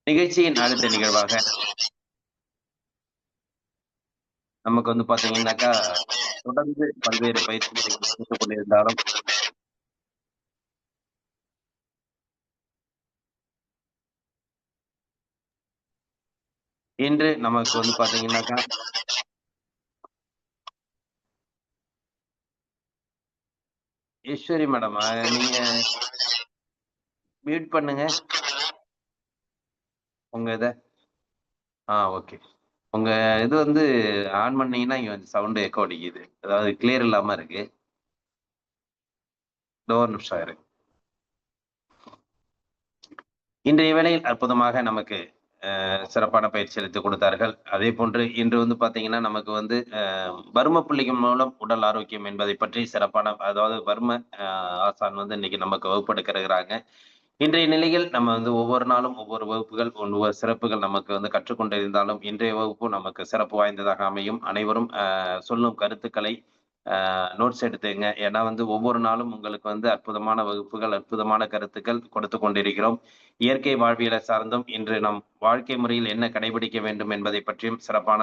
நிகழ்ச்சியின் அடுத்த நிகழ்வாக நமக்கு வந்து பாத்தீங்கன்னாக்கா, தொடர்ந்து பல்வேறு பயிற்சி முறைகள் குடுத்துக் கொண்டிருந்தாலும், இன்று நமக்கு வந்து பாத்தீங்கன்னாக்கா, ஈஸ்வரி மேடம் நீங்க மியூட் பண்ணுங்க உங்க இத. ஓகே. உங்க இது வந்து ஆன் பண்ணீங்கன்னா, இங்க வந்து சவுண்ட் எக்கோ அடிக்குது. அதாவது கிளியர் இல்லாம இருக்கு. இதோ ஒரு நிமிஷம் இருங்க. இன்றைய வேளையில் அற்புதமாக நமக்கு சிறப்பான பயிற்சி அளித்துக் கொடுத்தார்கள். அதேபோன்று இன்று வந்து பார்த்தீங்கன்னா, நமக்கு வந்து வர்ம புள்ளிகள் மூலம் உடல் ஆரோக்கியம் என்பதை பற்றி சிறப்பான அதாவது வர்ம அ ஆசான் வந்து இன்னைக்கு நமக்கு வகுப்பெடுக்க இருக்கிறாங்க. இன்றைய நிலையில் நம்ம வந்து ஒவ்வொரு நாளும் ஒவ்வொரு வகுப்புகள், ஒவ்வொரு சிறப்புகள் நமக்கு வந்து கற்றுக்கொண்டிருந்தாலும், இன்றைய வகுப்பு நமக்கு சிறப்பு வாய்ந்ததாக அமையும். அனைவரும் சொல்லும் கருத்துக்களை நோட்ஸ் எடுத்துக்கங்க. ஏன்னா வந்து ஒவ்வொரு நாளும் உங்களுக்கு வந்து அற்புதமான வகுப்புகள், அற்புதமான கருத்துக்கள் கொடுத்துக் கொண்டிருக்கிறோம். இயற்கை வாழ்வியலை சார்ந்தும் இன்று நம் வாழ்க்கை முறையில் என்ன கடைபிடிக்க வேண்டும் என்பதை பற்றியும் சிறப்பான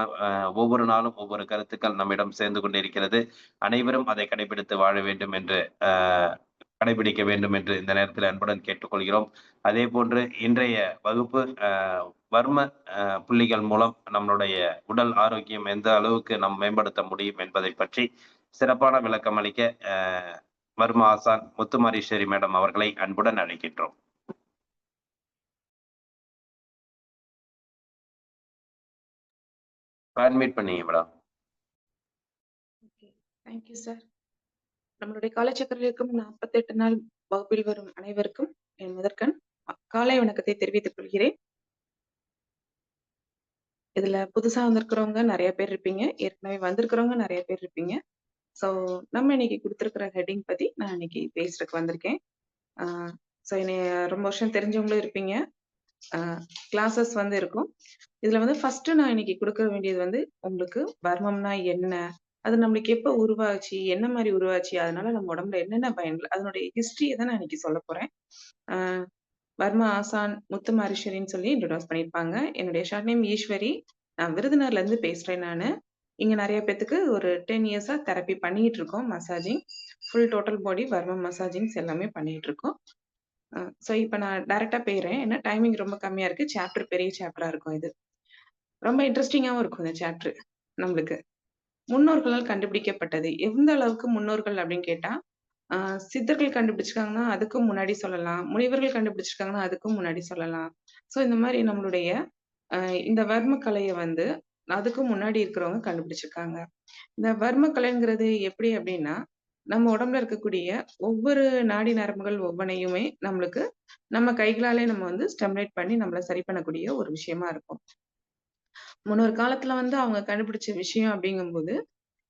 ஒவ்வொரு நாளும் ஒவ்வொரு கருத்துக்கள் நம்மிடம் சேர்ந்து கொண்டிருக்கிறது. அனைவரும் அதை கடைபிடித்து வாழ வேண்டும் என்று அ கடைபிடிக்க வேண்டும் என்று இந்த நேரத்தில் அன்புடன் கேட்டுக்கொள்கிறோம். அதேபோன்று இன்றைய வகுப்பு வர்ம புள்ளிகள் மூலம் நம்மளுடைய உடல் ஆரோக்கியம் எந்த அளவுக்கு நாம் மேம்படுத்த முடியும் என்பதை பற்றி சிறப்பான விளக்கம் அளிக்க அ வர்ம ஆசான் முத்துமாரீஸ்வரி மேடம் அவர்களை அன்புடன் அழைக்கின்றோம். அட்மிட் பண்ணீங்க madam. Okay. Thank you sir. நம்மளுடைய காலச்சக்கரில் இருக்கும் 48 நாள் வகுப்பில் வரும் அனைவருக்கும் என் முதற்கண் காலை வணக்கத்தை தெரிவித்துக் கொள்கிறேன். இதுல புதுசா வந்திருக்கிறவங்க நிறைய பேர் இருப்பீங்க. ஏற்கனவே வந்திருக்கிறவங்க நிறைய பேர் இருப்பீங்க. ஸோ நம்ம இன்னைக்கு கொடுத்துருக்கிற ஹெட்டிங் பத்தி நான் இன்னைக்கு பேசுறதுக்கு வந்திருக்கேன். ஸோ என்னைய ரொம்ப வருஷம் தெரிஞ்சவங்களும் இருப்பீங்க. கிளாஸஸ் வந்து இருக்கும். இதுல வந்து ஃபர்ஸ்ட் நான் இன்னைக்கு கொடுக்க வேண்டியது வந்து உங்களுக்கு வர்மம்னா என்ன, அது நம்மளுக்கு எப்ப உருவாச்சு, என்ன மாதிரி உருவாச்சு, அதனால நம்ம உடம்புல என்னென்ன பயன்கள், அதனுடைய ஹிஸ்டரியை தான் நான் இன்னைக்கு சொல்ல போறேன். ஆஹ் வர்ம ஆசான் முத்துமாரீஸ்வரின்னு சொல்லி இன்ட்ரோடியூஸ் பண்ணியிருப்பாங்க. என்னுடைய ஷார்ட் நேம் ஈஸ்வரி. நான் விருதுநகர்ல இருந்து பேசுறேன். நானு இங்க நிறைய பேத்துக்கு ஒரு 10 இயர்ஸா தெரப்பி பண்ணிட்டு இருக்கோம். மசாஜிங், ஃபுல் டோட்டல் பாடி வர்ம மசாஜிங்ஸ் எல்லாமே பண்ணிட்டு இருக்கோம். ஸோ இப்போ நான் டைரக்டா போயிடுறேன். ஏன்னா டைமிங் ரொம்ப கம்மியா இருக்கு. சாப்டர் பெரிய சாப்டரா இருக்கும் இது. ரொம்ப இன்ட்ரெஸ்டிங்காவும் இருக்கும் இந்த சாப்டர். நம்மளுக்கு முன்னோர்களால் கண்டுபிடிக்கப்பட்டது. எந்த அளவுக்கு முன்னோர்கள் அப்படின்னு கேட்டா, சித்தர்கள் கண்டுபிடிச்சிருக்காங்கன்னா அதுக்கும் முன்னாடி சொல்லலாம். முனிவர்கள் கண்டுபிடிச்சிருக்காங்கன்னா அதுக்கும் முன்னாடி சொல்லலாம். ஸோ இந்த மாதிரி நம்மளுடைய இந்த வர்ம கலைய வந்து அதுக்கும் முன்னாடி இருக்கிறவங்க கண்டுபிடிச்சிருக்காங்க. இந்த வர்ம கலைங்கிறது எப்படி அப்படின்னா, நம்ம உடம்புல இருக்கக்கூடிய ஒவ்வொரு நாடி நரம்புகள் ஒவ்வொன்னையுமே நம்மளுக்கு நம்ம கைகளாலே நம்ம வந்து ஸ்டிமுலேட் பண்ணி நம்மள சரி பண்ணக்கூடிய ஒரு விஷயமா இருக்கும். முன்னொரு காலத்துல வந்து அவங்க கண்டுபிடிச்ச விஷயம் அப்படிங்கும்போது,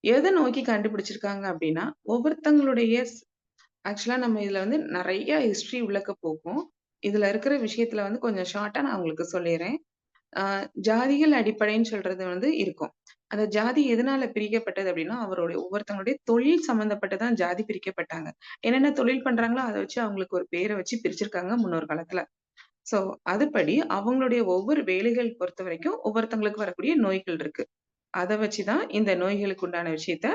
எத நோக்கி கண்டுபிடிச்சிருக்காங்க அப்படின்னா, ஒவ்வொருத்தங்களுடைய ஆக்சுவலா நம்ம இதுல வந்து நெறைய ஹிஸ்டரி உள்ளக்க போகும். இதுல இருக்கிற விஷயத்துல வந்து கொஞ்சம் ஷார்ட்டா நான் உங்களுக்கு சொல்லிர்றேன். ஜாதிகள் அடிப்படைன்னு சொல்றது வந்து இருக்கும். அந்த ஜாதி எதனால பிரிக்கப்பட்டது அப்படின்னா, அவருடைய ஒவ்வொருத்தங்களுடைய தொழில் சம்மந்தப்பட்டு தான் ஜாதி பிரிக்கப்பட்டாங்க. என்னென்ன தொழில் பண்றாங்களோ, அத வச்சு அவங்களுக்கு ஒரு பேர வச்சு பிரிச்சிருக்காங்க முன்னொரு காலத்துல. சோ, அதுபடி அவங்களுடைய ஒவ்வொரு வேலைகள் பொறுத்தவரைக்கும் ஒவ்வொருத்தங்களுக்கு வரக்கூடிய நோய்கள் இருக்கு. அத வச்சு தான் இந்த நோய்களுக்கு உண்டான விஷயத்த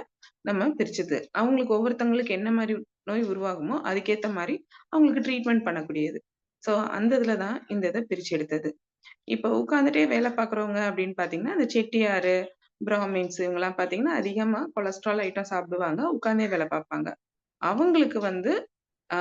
நம்ம பிரிச்சது. அவங்களுக்கு ஒவ்வொருத்தவங்களுக்கு என்ன மாரி நோய் உருவாகுமோ, அதுக்கேத்த மாரி அவங்களுக்கு ட்ரீட்மெண்ட் பண்ணக்கூடியது. சோ, அந்த இதுல தான் இந்த இத பிரிச்சு எடுத்தது. இப்ப உட்கார்ந்துட்டே வேலை பார்க்குறவங்க அப்படின்னு பார்த்தீங்கன்னா, அந்த செட்டியாரு, பிராமின்ஸ் இவங்கலாம் பார்த்தீங்கன்னா, அதிகமா கொலஸ்ட்ரால் ஐட்டம் சாப்பிடுவாங்க. உட்கார்ந்தே வேலை பார்ப்பாங்க. அவங்களுக்கு வந்து ஆ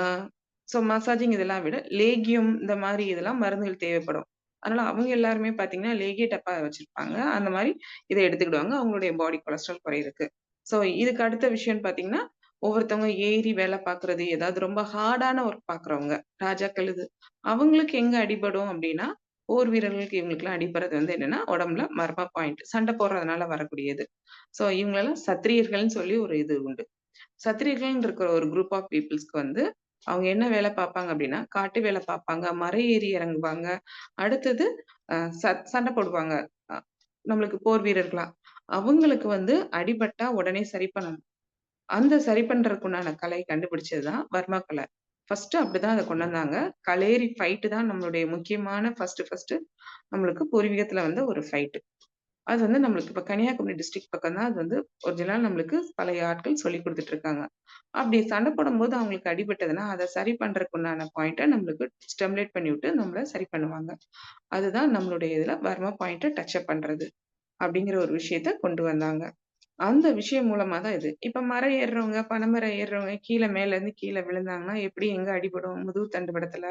ஸோ மசாஜிங் இதெல்லாம் விட லேகியம் இந்த மாரி இதெல்லாம் மருந்துகள் தேவைப்படும். அதனால அவங்க எல்லாருமே பார்த்தீங்கன்னா, லேகிய டப்பா வச்சிருப்பாங்க. அந்த மாரி இத எடுத்துக்கிடுவாங்க. அவங்களுடைய பாடி கொலஸ்ட்ரால் குறையறக்கு. ஸோ இதுக்கு அடுத்த விஷயம்னு பார்த்தீங்கன்னா, ஒவ்வொருத்தவங்க ஏறி வேலை பார்க்குறது, ஏதாவது ரொம்ப ஹார்டான ஒர்க் பார்க்குறவங்க, ராஜாக்கள் இது. அவங்களுக்கு எங்க அடிபடும் அப்டின்னா, போர் வீரர்களுக்கு இவங்களுக்கெல்லாம் அடிபடுறது வந்து என்னன்னா, உடம்புல மர்ம பாயிண்ட். சண்டை போடுறதுனால வரக்கூடியது. ஸோ இவங்களெல்லாம் சத்திரியர்கள்ன்னு சொல்லி ஒரு இது உண்டு. சத்திரியர்கள்ன்னு இருக்கிற ஒரு குரூப் ஆஃப் பீப்பிள்ஸ்க்கு வந்து அவங்க என்ன வேலை பார்ப்பாங்க அப்படின்னா, காட்டு வேலை பார்ப்பாங்க, மரம் ஏறி இறங்குவாங்க. அடுத்தது சண்டை போடுவாங்க. அ நம்மளுக்கு போர் வீரர்களா. அவங்களுக்கு வந்து அடிபட்டா உடனே சரி பண்ணணும். அந்த சரி பண்றதுக்கு உண்டான கலை கண்டுபிடிச்சது தான் வர்மா கலை. ஃபர்ஸ்ட் அப்படிதான் அத கொண்டு வந்தாங்க. களேரி ஃபைட் தான் நம்மளுடைய முக்கியமான ஃபர்ஸ்ட் நம்மளுக்கு பூர்வீகத்துல வந்த ஒரு ஃபைட். அது வந்து நம்மளுக்கு இப்ப கன்னியாகுமரி டிஸ்ட்ரிக்ட் பக்கம் தான் அது வந்து ஒரிஜினலா நம்மளுக்கு பழைய ஆட்கள் சொல்லிக் குடுத்துட்டு இருக்காங்க. அப்படி சண்டை போடும்போது அவங்களுக்கு அடிபட்டதுன்னா, அத சரி பண்றதுக்கு உண்டான பாயிண்ட்ட நம்மளுக்கு ஸ்டிமுலேட் பண்ணிவிட்டு நம்மள சரி பண்ணுவாங்க. அதுதான் நம்மளுடைய இதுல வர்ம பாயிண்ட்ட டச் அப் பண்றது. அப்படிங்கிற ஒரு விஷயத்த கொண்டு வந்தாங்க. அந்த விஷயம் மூலமா தான் இது. இப்ப மரம் ஏறுறவங்க, பனைமரம் ஏறுறவங்க மேலருந்து கீழ விழுந்தாங்கன்னா, எப்படி எங்க அடிபடும்? முதுகு தண்டுவடத்துல,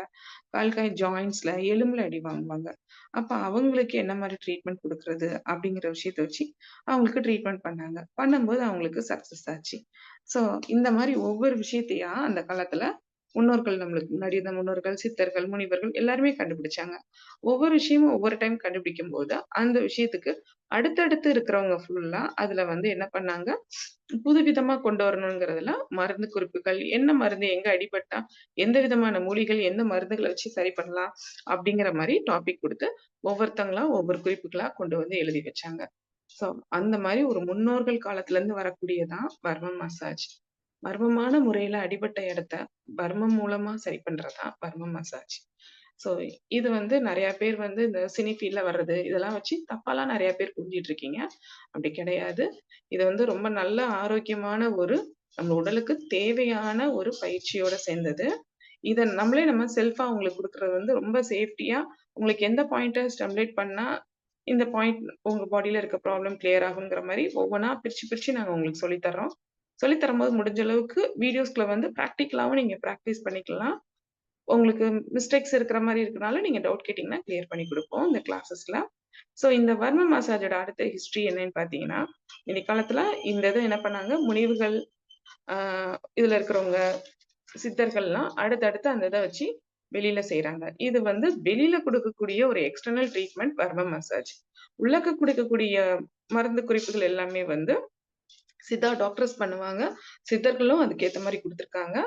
கால் கை ஜாயிண்ட்ஸ்ல, எலும்புல அடி வாங்குவாங்க. அப்ப அவங்களுக்கு என்ன மாரி ட்ரீட்மெண்ட் குடுக்குறது? அப்படிங்கிற விஷயத்த வச்சு, அவங்களுக்கு ட்ரீட்மெண்ட் பண்ணாங்க. பண்ணும்போது அவங்களுக்கு சக்சஸ் ஆச்சு. ஸோ இந்த மாரி ஒவ்வொரு விஷயத்தையா அந்த காலத்துல முன்னோர்கள் நம்மளுக்கு முன்னாடி இருந்த முன்னோர்கள், சித்தர்கள், முனிவர்கள் எல்லாருமே கண்டுபிடிச்சாங்க. ஒவ்வொரு விஷயமும் ஒவ்வொரு டைம் கண்டுபிடிக்கும்போது, அந்த விஷயத்துக்கு அடுத்தடுத்து இருக்கிறவங்க ஃபுல்லா அதுல வந்து என்ன பண்ணாங்க, புதுவிதமா கொண்டு வரணுங்கிறதுல மருந்து குறிப்புகள், என்ன மருந்து எங்க அடிபட்டா, எந்த விதமான மூலிகள், எந்த மருந்துகள வச்சு சரி பண்ணலாம், அப்படிங்கிற மாரி டாபிக் குடுத்து, ஒவ்வொருத்தங்களா ஒவ்வொரு குறிப்புகளா கொண்டு வந்து எழுதி வச்சாங்க. ஸோ, அந்த மாரி ஒரு முன்னோர்கள் காலத்துலருந்து வரக்கூடியதான் வர்ம மசாஜ். மர்மமான முறையில அடிபட்ட இடத்த வர்மம் மூலமா சரி பண்றது தான் வர்ம மசாஜ். ஸோ, இது வந்து நெறைய பேர் வந்து இந்த சினி ஃபீல்ட்ல வர்றது, இதெல்லாம் வச்சு தப்பாலாம் நெறைய பேர் புரிஞ்சுட்டு இருக்கீங்க. அப்படி கிடையாது. இது வந்து ரொம்ப நல்ல ஆரோக்கியமான ஒரு நம்ம உடலுக்கு தேவையான ஒரு பயிற்சியோட சேர்ந்தது. இத நம்ம செல்ஃபா உங்களுக்கு குடுக்குறது வந்து ரொம்ப சேஃப்டியா, உங்களுக்கு எந்த பாயிண்ட்ட ஸ்டிமுலேட் பண்ணா, இந்த பாயிண்ட் உங்க பாடில இருக்க ப்ராப்ளம் கிளியர் ஆகுங்கிற மாரி ஒவ்வொன்னா பிரிச்சு, பிரிச்சு நாங்க உங்களுக்கு சொல்லி தர்றோம். சொல்லி தரும்போது முடிஞ்ச அளவுக்கு வீடியோஸ்குள்ள வந்து பிராக்டிகலாவும் நீங்க பிராக்டிஸ் பண்ணிக்கலாம். உங்களுக்கு மிஸ்டேக்ஸ் இருக்கிற மாரி இருக்கனால நீங்க டவுட் கேட்டீங்கன்னா கிளியர் பண்ணி குடுப்போம் இந்த கிளாஸஸ்ல. ஸோ இந்த வர்ம மசாஜோட அடுத்த ஹிஸ்டரி என்னன்னு பார்த்தீங்கன்னா, இன்னைய காலத்துல இந்த இத என்ன பண்ணாங்க, முனிவுகள், ஆ இதுல இருக்கிறவங்க சித்தர்கள்லாம் அடுத்தடுத்து அந்த இத வச்சு வெளியில செய்றாங்க. இது வந்து வெளியில குடுக்கக்கூடிய ஒரு எக்ஸ்டர்னல் ட்ரீட்மெண்ட் வர்ம மசாஜ். உள்ளக்க குடுக்கக்கூடிய மருந்து குறிப்புகள் எல்லாமே வந்து சித்தா டாக்டர்ஸ் பண்ணுவாங்க. சித்தர்களும் அதுக்கேத்த மாரி குடுத்துருக்காங்க.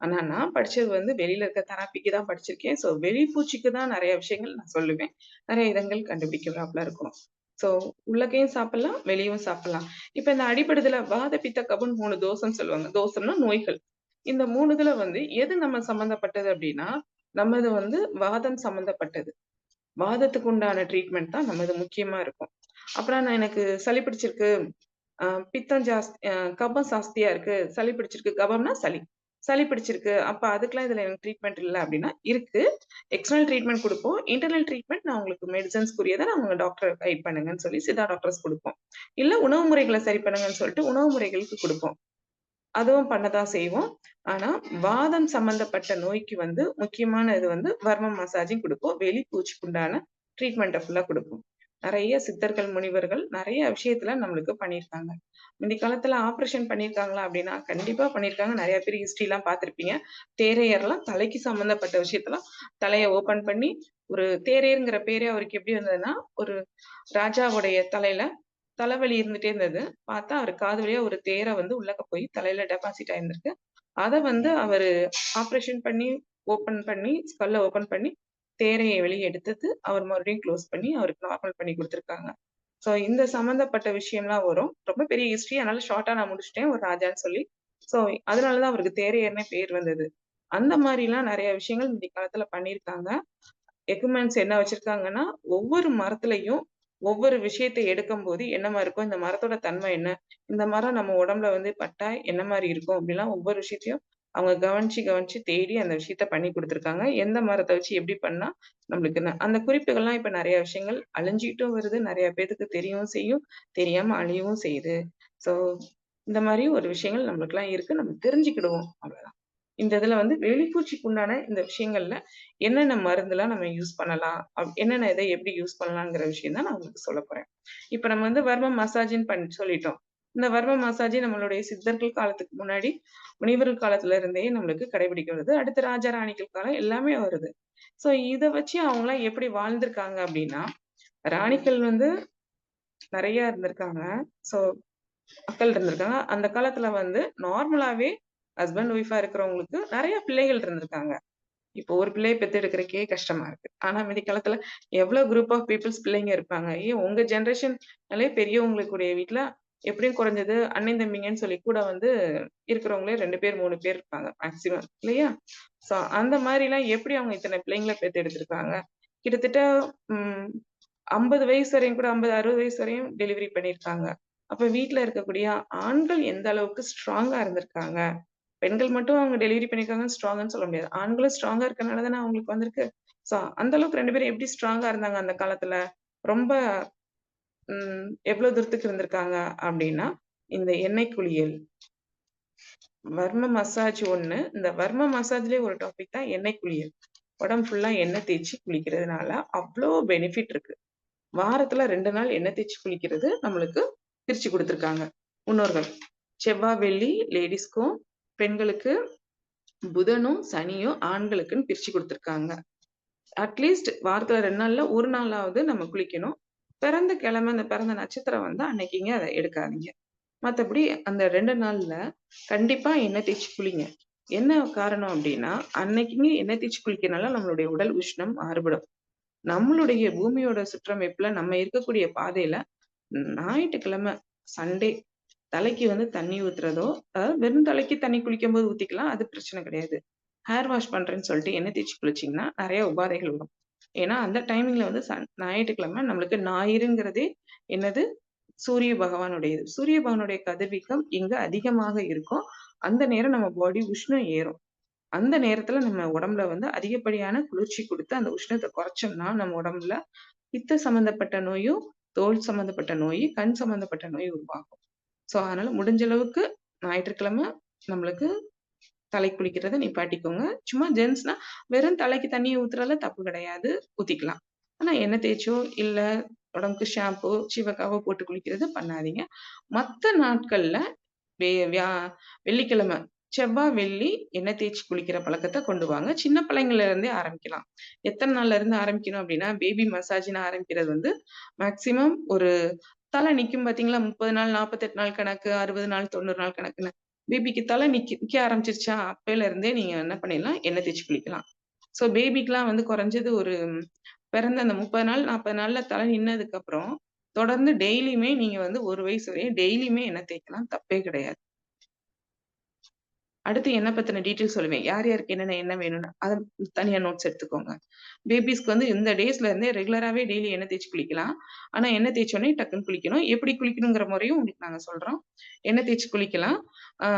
ஆனா நான் படிச்சது வந்து வெளியில இருக்க தெரபிக்கு தான் படிச்சிருக்கேன். ஸோ வெளி பூச்சிக்கு தான் நெறைய விஷயங்கள் நான் சொல்லுவேன். நெறைய இடங்கள் கண்டுபிடிக்கிறாப்ல இருக்கும். ஸோ உள்ளக்கையும் சாப்பிடலாம், வெளியவும் சாப்பிடலாம். இப்ப இந்த அடிபடுதுல வாத, பித்த, கபம்னு 3 தோசம்ன்னு சொல்லுவாங்க. தோசம்னா நோய்கள். இந்த 3 இதுல வந்து எது நம்ம சம்மந்தப்பட்டது அப்டின்னா, நம்மது வந்து வாதம் சம்மந்தப்பட்டது. வாதத்துக்கு உண்டான ட்ரீட்மெண்ட் தான் நம்மது முக்கியமா இருக்கும். அப்புறம் நான் எனக்கு சளி பிடிச்சிருக்கு, பித்தம் கபம் ஜாஸ்தியா இருக்கு, சளி பிடிச்சிருக்கு. கபம்னா சளி. சளி பிடிச்சிருக்கு. அப்ப அதுக்கெல்லாம் இதுல எனக்கு ட்ரீட்மெண்ட் இல்ல அப்டின்னா, இருக்கு. எக்ஸ்டர்னல் ட்ரீட்மெண்ட் குடுப்போம். இன்டர்னல் ட்ரீட்மெண்ட் நான் உங்களுக்கு மெடிசின்ஸ்க்குரியத நான் உங்க டாக்டர கைட் பண்ணுங்கன்னு சொல்லி சித்தா டாக்டர்ஸ் குடுப்போம். இல்ல உணவு முறைகள சரி பண்ணுங்கன்னு சொல்லிட்டு உணவு முறைகளுக்கு குடுப்போம். அதுவும் பண்ணதான் செய்வோம். ஆனா, வாதம் சம்பந்தப்பட்ட நோய்க்கு வந்து முக்கியமான இது வந்து வர்ம மசாஜும் குடுப்போம். வெளி பூச்சிக்குண்டான ட்ரீட்மெண்ட்ட ஃபுல்லா குடுப்போம். நெறைய சித்தர்கள், முனிவர்கள் நெறைய விஷயத்துல நம்மளுக்கு பண்ணியிருக்காங்க. முந்தி காலத்துல ஆப்ரேஷன் பண்ணியிருக்காங்களா அப்டின்னா, கண்டிப்பா பண்ணியிருக்காங்க. நெறைய பேர் ஹிஸ்டரிலாம் பார்த்திருப்பீங்க. தேரையர்லாம் தலைக்கு சம்மந்தப்பட்ட விஷயத்தலாம் தலைய ஓப்பன் பண்ணி, ஒரு தேரையர்ங்கிற பேரே அவருக்கு எப்டி வந்ததுன்னா, ஒரு ராஜாவுடைய தலையில தலைவலி இருந்துட்டே இருந்தது. பார்த்தா அவரு காது வழியா ஒரு தேர வந்து உள்ளக்க போய் தலையில டெபாசிட் ஆயிருந்திருக்கு. அத வந்து அவரு ஆப்ரேஷன் பண்ணி, ஓப்பன் பண்ணி, ஸ்கல்ல ஓப்பன் பண்ணி, தேரைய வெளிய எடுத்தது, அவர் மறுபடியும் குளோஸ் பண்ணி, அவருக்கு நார்மல் பண்ணி குடுத்துருக்காங்க. ஸோ இந்த சம்மந்தப்பட்ட விஷயம்லாம் வரும். ரொம்ப பெரிய ஹிஸ்டரி. அதனால ஷார்ட்டா நான் முடிச்சுட்டேன். ஒரு ராஜான்னு சொல்லி. ஸோ அதனால தான் அவருக்கு தேரையர்னே பேர் வந்தது. அந்த மாரிலாம் நெறைய விஷயங்கள் முந்தைய காலத்துல பண்ணியிருக்காங்க. எக்விப்மென்ட்ஸ் என்ன வச்சிருக்காங்கன்னா, ஒவ்வொரு மரத்துலயும் ஒவ்வொரு விஷயத்த எடுக்கும்போது என்னவா இருக்கும்? இந்த மரத்தோட தன்மை என்ன? இந்த மரம் நம்ம உடம்புல வந்து பட்டா என்ன மாரி இருக்கும்? அப்படிலாம் ஒவ்வொரு விஷயத்தையும் அவங்க கவனிச்சு, கவனிச்சு தேடி அந்த விஷயத்த பண்ணி குடுத்துருக்காங்க. எந்த மரத்த வச்சு எப்படி பண்ணா நம்மளுக்கு அந்த குறிப்புகள்லாம் இப்ப நெறைய விஷயங்கள் அழிஞ்சுகிட்டும் வருது. நெறைய பேத்துக்கு தெரியவும் செய்யும். தெரியாம அழியவும் செய்யுது. ஸோ இந்த மாரி ஒரு விஷயங்கள் நம்மளுக்கெல்லாம் இருக்கு. நம்ம தெரிஞ்சுக்கிடுவோம். அவ்வளதான். இந்த இதுல வந்து வெளிப்பூச்சிக்கு உண்டான இந்த விஷயங்கள்ல என்னென்ன மருந்துலாம் நம்ம யூஸ் பண்ணலாம்? என்னென்ன இத எப்படி யூஸ் பண்ணலாங்கிற விஷயம் தான் நான் உங்களுக்கு சொல்லப் போறேன். இப்ப நம்ம வந்து வர்ம மசாஜ்ன்னு சொல்லிட்டோம். இந்த வர்ம மசாஜ் நம்மளுடைய சித்தர்கள் காலத்துக்கு முன்னாடி, முனிவர்கள் காலத்துல இருந்தே நம்மளுக்கு கடைபிடிக்க வருது. அடுத்து ராஜா, ராணிகள் காலம் எல்லாமே வருது. ஸோ இத வச்சு அவங்கலாம் எப்படி வாழ்ந்திருக்காங்க அப்படின்னா, ராணிகள் வந்து நெறைய இருந்திருக்காங்க. ஸோ மக்கள் இருந்திருக்காங்க. அந்த காலத்துல வந்து நார்மலாவே ஹஸ்பண்ட், ஒய்ஃபா இருக்கிறவங்களுக்கு நெறைய பிள்ளைகள் இருந்திருக்காங்க. இப்போ ஒரு பிள்ளைய பெத்தெடுக்கிறதுக்கே கஷ்டமா இருக்கு. ஆனா மிந்தி காலத்துல எவ்ளோ குரூப் ஆஃப் பீப்பிள்ஸ் பிள்ளைங்க இருப்பாங்க. ஏன் உங்க ஜெனரேஷன்லயே பெரியவங்களுடைய வீட்ல எப்படியும் குறைஞ்சது அண்ணன் தம்பிங்கன்னு சொல்லி கூட வந்து இருக்கிறவங்களே 2 பேர் 3 பேர் இருப்பாங்க மேக்ஸிமம் இல்லையா? ஸோ அந்த மாரிலாம் எப்படி அவங்க இத்தன பிள்ளைங்கள பெத்தெடுத்திருக்காங்க? கிட்டத்தட்ட ம் 50 வயசு வரையும் கூட 50, 60 வயசு வரையும் டெலிவரி பண்ணியிருக்காங்க. அப்ப வீட்ல இருக்கக்கூடிய ஆண்கள் எந்த அளவுக்கு ஸ்ட்ராங்கா இருந்திருக்காங்க? பெண்கள் மட்டும் அவங்க டெலிவரி பண்ணியிருக்காங்கன்னு ஸ்ட்ராங்ன்னு சொல்ல முடியாது. ஆண்களும் ஸ்ட்ராங்கா இருக்கனால தானே அவங்களுக்கு வந்திருக்கு. ஸோ அந்த அளவுக்கு 2 பேரும் எப்படி ஸ்ட்ராங்கா இருந்தாங்க அந்த காலத்துல? ரொம்ப எவ்வளோ தூரத்துக்கு இருந்திருக்காங்க அப்டின்னா, இந்த எண்ணெய் குளியல், வர்ம மசாஜ் ஒண்ணு. இந்த வர்ம மசாஜ்லயே ஒரு டாபிக் தான் எண்ணெய் குளியல். உடம்பு ஃபுல்லா எண்ணெய் தேய்ச்சு குளிக்கிறதுனால அவ்ளோ பெனிஃபிட் இருக்கு. வாரத்துல 2 நாள் எண்ணெய் தேய்ச்சு குளிக்கிறது நம்மளுக்கு பிரிச்சு குடுத்துருக்காங்க முன்னோர்கள். செவ்வா, வெள்ளி லேடீஸ்க்கும், பெண்களுக்கு புதனும், சனியும் ஆண்களுக்குன்னு பிரிச்சு குடுத்துருக்காங்க. அட்லீஸ்ட் வாரத்துல 2 நாள்ல 1 நாளாவது நம்ம குளிக்கணும். பிறந்த கிழமை, அந்த பிறந்த நட்சத்திரம் வந்தா அன்னைக்குங்க அத எடுக்காதீங்க. மத்தபடி அந்த 2 நாள்ல கண்டிப்பா எண்ணெய் தேய்ச்சு குளிங்க. என்ன காரணம் அப்டின்னா, அன்னைக்குங்க எண்ணெய் தேய்ச்சு குளிக்கிறனால நம்மளுடைய உடல் உஷ்ணம் மாறுபடும். நம்மளுடைய பூமியோட சுற்றமைப்புல நம்ம இருக்கக்கூடிய பாதையில ஞாயிற்றுக்கிழமை, சண்டே தலைக்கு வந்து தண்ணி ஊத்துறதோ, வெறும் தலைக்கு தண்ணி குளிக்கும்போது ஊத்திக்கலாம். அது பிரச்சனை கிடையாது. ஹேர் வாஷ் பண்றேன்னு சொல்லிட்டு எண்ணெய் தேய்ச்சு குளிச்சீங்கன்னா, நெறைய உபாதைகள் வரும். ஏன்னா, அந்த டைமிங்ல வந்து ஞாயிற்றுக்கிழமை நம்மளுக்கு ஞாயிறுங்கிறதே என்னது? சூரிய பகவானுடையது. சூரிய பகவானுடைய கதிர்வீக்கம் எங்க அதிகமாக இருக்கோ, அந்த நேரம் நம்ம பாடி உஷ்ணம் ஏறும். அந்த நேரத்துல நம்ம உடம்புல வந்து அதிகப்படியான குளிர்ச்சி குடுத்து, அந்த உஷ்ணத்த குறைச்சோம்னா, நம்ம உடம்புல பித்த சம்மந்தப்பட்ட நோயும், தோல் சம்மந்தப்பட்ட நோய், கண் சம்மந்தப்பட்ட நோய் உருவாகும். ஸோ, அதனால முடிஞ்ச அளவுக்கு ஞாயிற்றுக்கிழமை நம்மளுக்கு தலைக்கு குளிக்கிறத நிப்பாட்டிக்கோங்க. சும்மா ஜென்ட்ஸ்னா வெறும் தலைக்கு தண்ணீய ஊத்துறதுல தப்பு கிடையாது. ஊத்திக்கலாம். ஆனா எண்ணெய் தேய்ச்சோ, இல்ல உடம்புக்கு ஷாம்பூ, சீவக்காவோ போட்டு குளிக்கிறது பண்ணாதீங்க. மத்த நாட்கள்ல வியா வெள்ளிக்கிழமை, செவ்வா, வெள்ளி எண்ணெய் தேய்ச்சு குளிக்கிற பழக்கத்த கொண்டு வாங்க. சின்ன பிள்ளைங்கள்ல இருந்தே ஆரம்பிக்கலாம். எத்தன நாள்ல இருந்து ஆரம்பிக்கணும் அப்டின்னா, பேபி மசாஜ்ன்னு ஆரம்பிக்கிறது வந்து மேக்ஸிமம் ஒரு தல நிக்கும் பார்த்தீங்களா? 30 நாள், 48 நாள் கணக்கு, 60 நாள், 90 நாள் கணக்குன்னு. பேபிக்கு தல நிக்க ஆரம்பிச்சுருச்சா, அப்பைல இருந்தே நீங்க என்ன பண்ணிடலாம், எண்ணெய் தேய்ச்சு குளிக்கலாம். ஸோ பேபிக்குலாம் வந்து குறைஞ்சது ஒரு பிறந்த அந்த 30 நாள், 40 நாள்ல தல நின்னதுக்கப்புறம், தொடர்ந்து டெய்லியுமே நீங்க வந்து 1 வயசு வரையும் டெய்லியுமே எண்ணெய் தேய்க்கலாம். தப்பே கிடையாது. அடுத்து என்ன பத்தின டீட்டெயில் சொல்லுவேன். யார் யாருக்கு என்னென்ன எண்ணெய் வேணும்னு. அத தனியா நோட்ஸ் எடுத்துக்கோங்க. பேபீஸ்க்கு வந்து இந்த டேஸ்ல இருந்தே ரெகுலராவே டெய்லி எண்ணெய் தேய்ச்சு குளிக்கலாம். ஆனா எண்ணெய் தேய்ச்ச உடனே டக்குன்னு குளிக்கணும். எப்படி குளிக்கணுங்கிற முறையும் உங்களுக்கு நாங்க சொல்றோம். எண்ணெய் தேய்ச்சு குளிக்கலாம். ஆ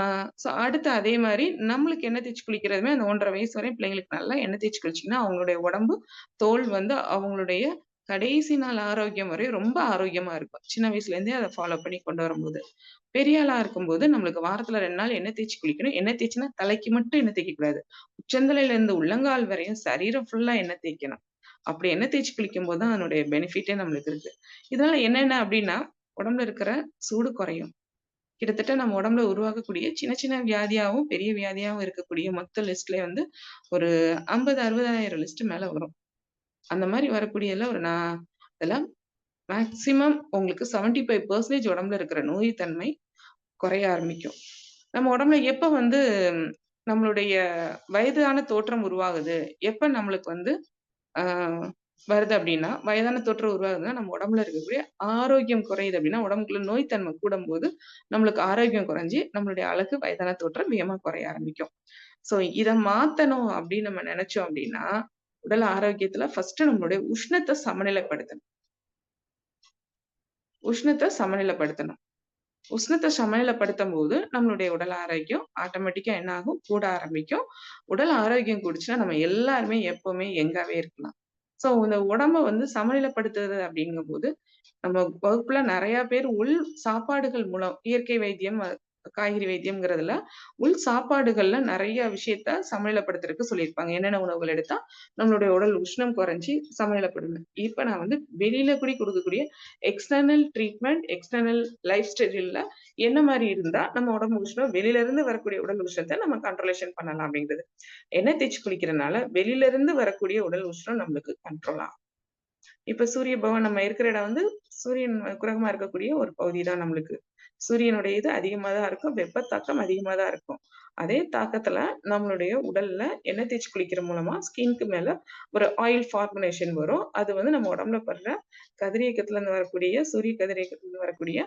ஸோ அடுத்து அதே மாரி நம்மளுக்கு எண்ணெய் தேய்ச்சு குளிக்கிறதுமே அந்த 1 1/2 வயசு வரையும் பிள்ளைங்களுக்கு நல்லா எண்ணெய் தேய்ச்சு குளிச்சீங்கன்னா, அவங்களுடைய உடம்பு, தோல் வந்து அவங்களுடைய கடைசி நாள் ஆரோக்கியம் வரை ரொம்ப ஆரோக்கியமா இருக்கும். சின்ன வயசுல இருந்தே அத ஃபாலோ பண்ணி கொண்டு வரும்போது. பெரிய ஆளா இருக்கும்போது நம்மளுக்கு வாரத்துல 2 நாள் எண்ணெய் தேய்ச்சு குளிக்கணும். எண்ணெய் தேய்ச்சுன்னா தலைக்கு மட்டும் எண்ணெய் தேய்க்கக் கூடாது. உச்சந்தலையில இருந்து உள்ளங்கால் வரையும் சரீரம் ஃபுல்லா எண்ணெய் தேய்க்கணும். அப்படி எண்ணெய் தேய்ச்சு குளிக்கும்போது தான் அதனுடைய பெனிஃபிட்டே நம்மளுக்கு இருக்கு. இதனால என்னென்ன அப்படின்னா, உடம்புல இருக்கிற சூடு குறையும். கிட்டத்தட்ட நம்ம உடம்புல உருவாகக்கூடிய சின்ன சின்ன வியாதியாவும், பெரிய வியாதியாவும் இருக்கக்கூடிய மொத்த லிஸ்ட்லயே வந்து ஒரு 50, 60,000 லிஸ்ட் மேல வரும். அந்த மாரி வரக்கூடியதுல ஒரு அதுல மேக்ஸிமம் உங்களுக்கு 75% உடம்புல இருக்கிற நோய் தன்மை குறைய ஆரம்பிக்கும். நம்ம உடம்புல எப்ப வந்து நம்மளுடைய வயதான தோற்றம் உருவாகுது? எப்ப நம்மளுக்கு வந்து ஆ வருது அப்டின்னா, வயதான தோற்றம் உருவாகுதுன்னா, நம்ம உடம்புல இருக்கக்கூடிய ஆரோக்கியம் குறையுது அப்டின்னா, உடம்புக்குள்ள நோய் தன்மை கூடும்போது, நம்மளுக்கு ஆரோக்கியம் குறைஞ்சு, நம்மளுடைய அழகு வயதான தோற்றம் வேகமா குறைய ஆரம்பிக்கும். ஸோ இத மாத்தணும் அப்டின்னு நம்ம நெனச்சோம் அப்டின்னா, உடல் ஆரோக்கியத்துல ஃபர்ஸ்ட்டு நம்மளுடைய உஷ்ணத்த சமநிலைப்படுத்தணும். உஷ்ணத்த சமநிலைப்படுத்தணும். உஷ்ணத்த சமநிலைப்படுத்தும்போது, நம்மளுடைய உடல் ஆரோக்கியம் ஆட்டோமேட்டிக்கா என்ன ஆகும்? கூட ஆரம்பிக்கும். உடல் ஆரோக்கியம் கூடுச்சுன்னா, நம்ம எல்லாருமே எப்பவுமே யங்காவே இருக்கலாம். ஸோ இந்த உடம்ப வந்து சமநிலைப்படுத்துறது அப்படிங்கும்போது, நம்ம வகுப்புல நெறைய பேர் உள் சாப்பாடுகள் மூலம் இயற்கை வைத்தியம், காய்கறி வைத்தியம்ங்கிறதுல, உள் சாப்பாடுகள்ல நெறைய விஷயத்த சமநிலைப்படுத்துறதுக்கு சொல்லியிருப்பாங்க. என்னென்ன உணவுகள் எடுத்தா நம்மளுடைய உடல் உஷ்ணம் குறைஞ்சு சமநிலைப்படும்னு. இப்ப நான் வந்து வெளியில கூடி குடுக்கக்கூடிய எக்ஸ்டர்னல் ட்ரீட்மெண்ட், எக்ஸ்டர்னல் லைஃப் ஸ்டைல்ல என்ன மாரி இருந்தா நம்ம உடம்பு உஷ்ணம் வெளியில இருந்து வரக்கூடிய உடல் உஷ்ணத்த நம்ம கண்ட்ரோலேஷன் பண்ணலாம் அப்படிங்கிறது. எண்ணெய் தேய்ச்சு குளிக்கிறனால வெளியில இருந்து வரக்கூடிய உடல் உஷ்ணம் நம்மளுக்கு கண்ட்ரோல் ஆகும். இப்ப சூரிய பகவான் நம்ம இருக்கிற இடம் வந்து சூரியன் கிரகமா இருக்கக்கூடிய ஒரு பகுதி தான் நம்மளுக்கு. சூரியனுடைய இது அதிகமா தான் இருக்கும். வெப்ப தாக்கம் அதிகமா தான் இருக்கும். அதே தாக்கத்துல நம்மளுடைய உடல்ல எண்ணெய் தேய்ச்சு குளிக்கிற மூலமா ஸ்கின்க்கு மேல ஒரு ஆயில் ஃபார்முலேஷன் வரும். அது வந்து நம்ம உடம்புல படுற கதிரியக்கத்துல இருந்து வரக்கூடிய சூரிய கதிரியக்கத்துல இருந்து வரக்கூடிய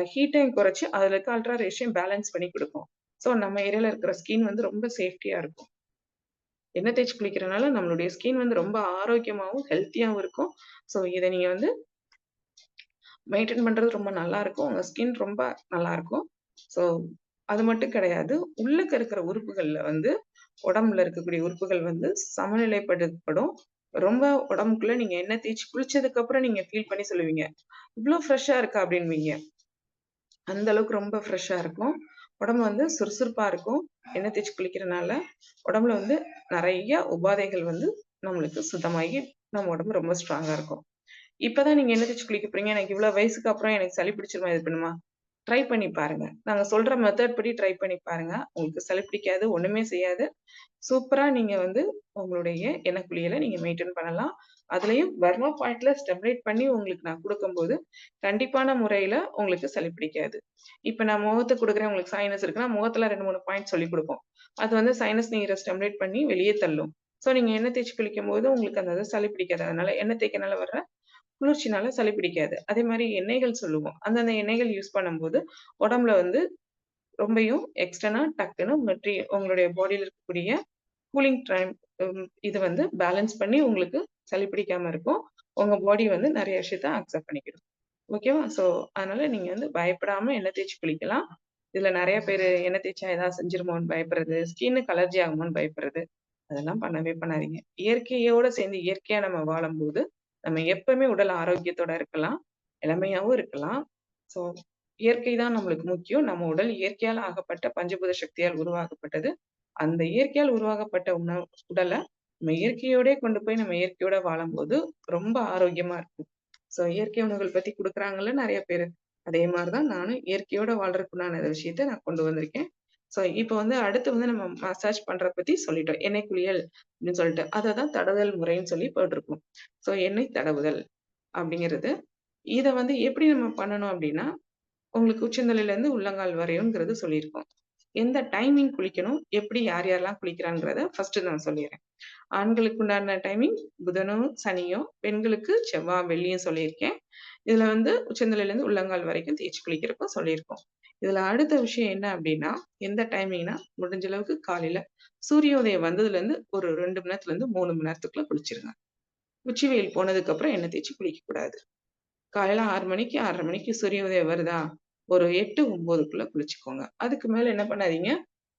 ஹீட்டையும் குறைச்சு அதுல இருக்க அல்ட்ரா ரேஷையும் பேலன்ஸ் பண்ணி குடுக்கும். ஸோ நம்ம ஏரியால இருக்கிற ஸ்கின் வந்து ரொம்ப சேஃப்டியா இருக்கும். எண்ணெய் தேய்ச்சு குளிக்கிறனால நம்மளுடைய ஸ்கின் வந்து ரொம்ப ஆரோக்கியமாவும், ஹெல்த்தியாவும் இருக்கும். ஸோ இத நீங்க வந்து மெயின்டெயின் பண்றது ரொம்ப நல்லா இருக்கும். உங்க ஸ்கின் ரொம்ப நல்லா இருக்கும். ஸோ அது மட்டும் கிடையாது. உள்ளக்க இருக்கிற உறுப்புகள்ல வந்து உடம்புல இருக்கக்கூடிய உறுப்புகள் வந்து சமநிலைப்படுத்தப்படும். ரொம்ப உடம்புக்குள்ள நீங்க எண்ணெய் தேய்ச்சு குளிச்சதுக்கு அப்புறம் நீங்க ஃபீல் பண்ணி சொல்லுவீங்க. "இவ்ளோ ஃப்ரெஷ்ஷா இருக்கா?" அப்படின்னுவீங்க. அந்த அளவுக்கு ரொம்ப ஃப்ரெஷ்ஷா இருக்கும். உடம்பு வந்து சுறுசுறுப்பா இருக்கும். எண்ணெய் தேய்ச்சு குளிக்கிறனால, உடம்புல வந்து நெறைய உபாதைகள் வந்து நம்மளுக்கு சுத்தமாகி, நம்ம உடம்பு ரொம்ப ஸ்ட்ராங்கா இருக்கும். இப்பதான் நீங்க எண்ணெய் தேய்ச்சு குளிக்க போறீங்க. எனக்கு இவ்ளோ வயசுக்கு அப்புறம் எனக்கு சளி பிடிச்சிருமா, இது பண்ணுமா? ட்ரை பண்ணி பாருங்க. நாங்க சொல்ற மெத்தட் படி ட்ரை பண்ணி பாருங்க. உங்களுக்கு சளி பிடிக்காது, ஒண்ணுமே செய்யாது. சூப்பரா நீங்க வந்து உங்களுடைய எண்ணெய் குளியல நீங்க மெயின்டெயின் பண்ணலாம். அதுலயும் வெர்மோ பாயிண்ட்ல ஸ்டெபிலைட் பண்ணி உங்களுக்கு நான் குடுக்கும்போது, கண்டிப்பான முறையில உங்களுக்கு சளி பிடிக்காது. இப்ப நான் முகத்துக்கு குடுக்குறேன், உங்களுக்கு சைனஸ் இருக்குன்னா, முகத்துல 2, 3 பாயிண்ட் சொல்லிக் குடுப்போம். அது வந்து சைனஸ் நீர ஸ்டெபிலைட் பண்ணி வெளியே தள்ளும். ஸோ நீங்க எண்ணெய் தேய்ச்சு குளிக்கும்போது உங்களுக்கு அந்த இது சளி பிடிக்காது. அதனால எண்ணெய் தேய்க்கிறனால வர்ற குளிர்ச்சினால சளி பிடிக்காது. அதே மாரி எண்ணெய்கள் சொல்லுவோம். அந்தந்த எண்ணெய்கள் யூஸ் பண்ணும்போது, உடம்புல வந்து ரொம்பயும் எக்ஸ்டர்னா டக்குன்னு உங்களுடைய பாடியில இருக்கக்கூடிய கூலிங் டைம் இது வந்து பேலன்ஸ் பண்ணி உங்களுக்கு சளி பிடிக்காம இருக்கும். உங்க பாடி வந்து நெறைய விஷயத்த அக்செப்ட் பண்ணிக்கிடும். ஓகேவா? ஸோ அதனால நீங்க வந்து பயப்படாம எண்ணெய் தேய்ச்சு குளிக்கலாம். இதுல நெறைய பேரு எண்ணெய் தேய்ச்சா ஏதாவது செஞ்சுருமோன்னு பயப்படுறது, ஸ்கின்னுக்கு அலர்ஜி ஆகுமோன்னு பயப்படுறது, அதெல்லாம் பண்ணவே பண்ணாதீங்க. இயற்கையோட சேர்ந்து இயற்கையா நம்ம வாழும்போது, நம்ம எப்பவுமே உடல் ஆரோக்கியத்தோட இருக்கலாம். இளமையாவும் இருக்கலாம். ஸோ இயற்கை தான் நம்மளுக்கு முக்கியம். நம்ம உடல் இயற்கையால் ஆகப்பட்ட பஞ்சபூத சக்தியால் உருவாக்கப்பட்டது. அந்த இயற்கையால் உருவாக்கப்பட்ட உடல நம்ம இயற்கையோடயே கொண்டு போய் நம்ம இயற்கையோட வாழும்போது ரொம்ப ஆரோக்கியமா இருக்கும். ஸோ இயற்கை உணவுகள் பத்தி குடுக்குறாங்கல்ல நெறைய பேரு. அதே மாரி தான் நானும் இயற்கையோட வாழ்றதுக்குண்டான விஷயத்த நான் கொண்டு வந்திருக்கேன். ஸோ இப்ப வந்து அடுத்து வந்து நம்ம மசாஜ் பண்றத பத்தி சொல்லிட்டோம். எண்ணெய் குளியல் அப்படின்னு சொல்லிட்டு. அத தான் தடவல் முறைன்னு சொல்லி போட்டிருக்கும். ஸோ எண்ணெய் தடவுதல் அப்படிங்கிறது. இத வந்து எப்படி நம்ம பண்ணணும் அப்படின்னா, உங்களுக்கு உச்சந்தலையிலேருந்து உள்ளங்கால் வரையும்ங்கிறது சொல்லியிருக்கோம். எந்த டைமிங் குளிக்கணும், எப்படி யார் யாரெல்லாம் குளிக்கிறாங்கிறத ஃபர்ஸ்ட்டு நான் சொல்லிர்றேன். ஆண்களுக்கு உண்டான டைமிங் புதனும், சனியும், பெண்களுக்கு செவ்வா, வெள்ளியும் சொல்லியிருக்கேன். இதுல வந்து உச்சந்தலையிலேருந்து உள்ளங்கால் வரைக்கும் தேய்ச்சு குளிக்கிறதுக்கும் சொல்லியிருக்கோம். இதுல அடுத்த விஷயம் என்ன அப்டின்னா, எந்த டைமிங்னா, முடிஞ்ச அளவுக்கு காலையில சூரியோதயம் வந்ததுலேருந்து ஒரு 2 மணி நேரத்துலேருந்து 3 மணி நேரத்துக்குள்ள குளிச்சிருங்க. உச்சி வெயில் போனதுக்கப்புறம் எண்ணெய் தேய்ச்சு குளிக்கக்கூடாது. காலையில 6 மணிக்கு, 6:30 மணிக்கு சூரிய உதயம் வருதா, ஒரு 8, 9க்குள்ள குளிச்சுக்கோங்க. அதுக்கு மேல என்ன பண்ணாதீங்க.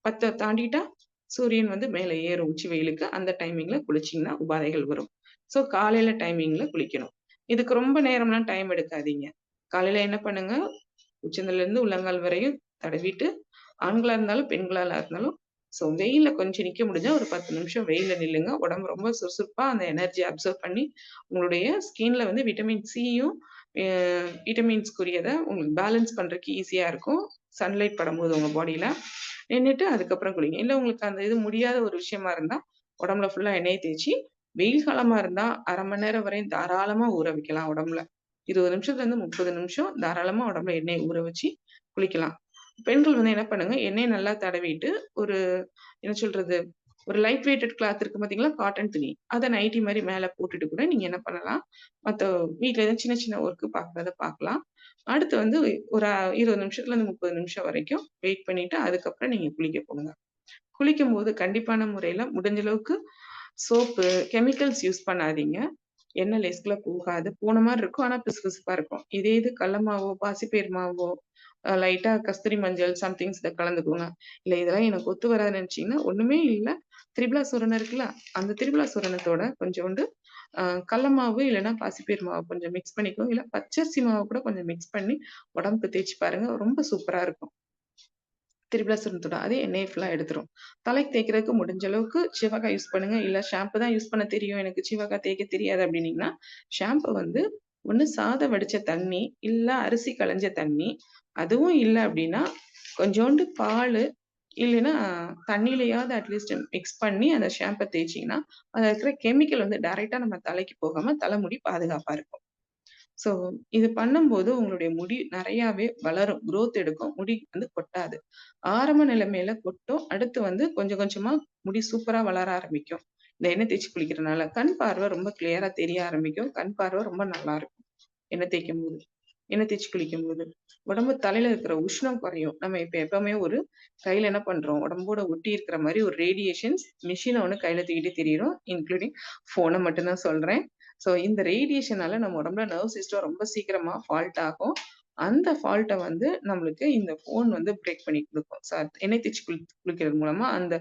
10 தாண்டிட்டா சூரியன் வந்து மேல ஏறும் உச்சி வெயிலுக்கு. அந்த டைமிங்ல குளிச்சீங்கன்னா உபாதைகள் வரும். ஸோ காலையில டைமிங்ல குளிக்கணும். இதுக்கு ரொம்ப நேரம்லாம் டைம் எடுக்காதீங்க. காலையில என்ன பண்ணுங்க, உச்சந்தலையிலிருந்து உள்ளங்கால் வரையும் தடவிட்டு, ஆண்களா இருந்தாலும், பெண்களா இருந்தாலும் வெயில்ல கொஞ்சம் நிக்க முடிஞ்சா ஒரு 10 நிமிஷம் வெயில்ல நில்லுங்க. உடம்பு ரொம்ப சுறுசுறுப்பா அந்த எனர்ஜிய அப்சர்வ் பண்ணி, உங்களுடைய ஸ்கின்ல வந்து விட்டமின் சியும், அ விட்டமின்ஸ்க்குரியத உங்களுக்கு பேலன்ஸ் பண்றதுக்கு ஈஸியா இருக்கும். சன்லைட் படும்போது உங்க பாடியில. நின்னுட்டு அதுக்கப்புறம் குளிங்க. இல்ல உங்களுக்கு அந்த இது முடியாத ஒரு விஷயமா இருந்தா, உடம்புல ஃபுல்லா எண்ணெய தேய்ச்சு, வெயில் காலமா இருந்தா 1/2 மணி நேரம் வரையும் தாராளமா ஊற வைக்கலாம் உடம்புல. 20 நிமிஷத்துலருந்து 30 நிமிஷம் தாராளமா உடம்புல எண்ணெய ஊற வச்சு குளிக்கலாம். பெண்கள் வந்து என்ன பண்ணுங்க, எண்ணெய நல்லா தடவிட்டு, ஒரு என்ன சொல்றது, ஒரு லைட் வெயிட்டட் கிளாத் இருக்கு பார்த்தீங்களா? காட்டன் துணி. அத நைட்டி மாரி மேல போட்டுட்டு கூட நீங்க என்ன பண்ணலாம், மத்த வீட்ல ஏதாவது சின்ன சின்ன ஒர்க் பார்க்குறத பார்க்கலாம். அடுத்து வந்து ஒரு 20 நிமிஷத்துலருந்து 30 நிமிஷம் வரைக்கும் வெயிட் பண்ணிட்டு, அதுக்கப்புறம் நீங்க குளிக்க போங்க. குளிக்கும்போது கண்டிப்பான முறையில முடிஞ்ச அளவுக்கு சோப்பு, கெமிக்கல்ஸ் யூஸ் பண்ணாதீங்க. எண்ணெய் லேஸ்க்குள்ள போகாது. போன மாரி இருக்கும். ஆனா பிசுபிசுப்பா இருக்கும். இதே இது கடல மாவோ, பாசிப்பயிறு மாவோ, லைட்டா கஸ்தூரி மஞ்சள் சம்திங்ஸ் இத கலந்துக்கோங்க. இல்ல இதெல்லாம் எனக்கு ஒத்து வராதுன்னு நெனச்சீங்கன்னா, ஒண்ணுமே இல்ல. திரிபலா சூரணம் இருக்குல்ல, அந்த திரிபலா சூரணத்தோட கொஞ்சோண்டு அ கடல மாவு இல்லன்னா பாசிப்பயிறு மாவு கொஞ்சம் மிக்ஸ் பண்ணிக்கோங்க. இல்ல பச்சரிசி மாவு கூட கொஞ்சம் மிக்ஸ் பண்ணி உடம்புக்கு தேய்ச்சு பாருங்க. ரொம்ப சூப்பரா இருக்கும். திரிபலா சூரணத்தோட அதே எண்ணெய ஃபுல்லா எடுத்துரும். தலைக்கு தேய்க்கிறதுக்கு முடிஞ்ச அளவுக்கு சிவகாய் யூஸ் பண்ணுங்க. இல்ல ஷாம்பு தான் யூஸ் பண்ண தெரியும். எனக்கு சிவகாய் தேய்க்க தெரியாது அப்டின்னீங்கன்னா, ஷாம்பு வந்து ஒண்ணு சாதம் வடிச்ச தண்ணி, இல்ல அரிசி களைஞ்ச தண்ணி. அதுவும் இல்ல அப்டின்னா, கொஞ்சோண்டு பாலு இல்லைன்னா தண்ணீலயாவது அட்லீஸ்ட் மிக்ஸ் பண்ணி அந்த ஷாம்ப தேய்ச்சீங்கன்னா, அதுல இருக்கிற கெமிக்கல் வந்து டைரக்ட்டா நம்ம தலைக்கு போகாம தலைமுடி பாதுகாப்பா இருக்கும். ஸோ இது பண்ணும்போது உங்களுடைய முடி நெறையாவே வளரும். குரோத் எடுக்கும். முடி வந்து கொட்டாது. ஆரம்ப நிலைமையில கொட்டும். அடுத்து வந்து கொஞ்சம் கொஞ்சமா முடி சூப்பரா வளர ஆரம்பிக்கும். இந்த எண்ணெய் தேய்ச்சு குளிக்கிறனால. கண் பார்வை ரொம்ப கிளியரா தெரிய ஆரம்பிக்கும். கண் பார்வை ரொம்ப நல்லாருக்கும். எண்ணெய் தேய்க்கும்போது. எண்ணெய் தேய்ச்சு குளிக்கும்போது. உடம்பு தலையில இருக்கிற உஷ்ணம் குறையும். நம்ம இப்ப எப்பவுமே ஒரு கையில என்ன பண்றோம்? உடம்போட ஒட்டி இருக்கிற மாரி ஒரு ரேடியேஷன்ஸ் மிஷின ஒண்ணு கையில தூக்கிட்டு திரியிறோம். இன்க்ளூடிங் ஃபோன மட்டும் தான் சொல்றேன். ஸோ இந்த ரேடியேஷனால நம்ம உடம்புல நர்வ் சிஸ்டம் ரொம்ப சீக்கிரமா ஃபால்ட் ஆகும். அந்த ஃபால்ட்ட வந்து நம்மளுக்கு இந்த ஃபோன் வந்து பிரேக் பண்ணி குடுக்கும். எண்ணெய் தேய்ச்சு குளிக்கிறது மூலமா அந்த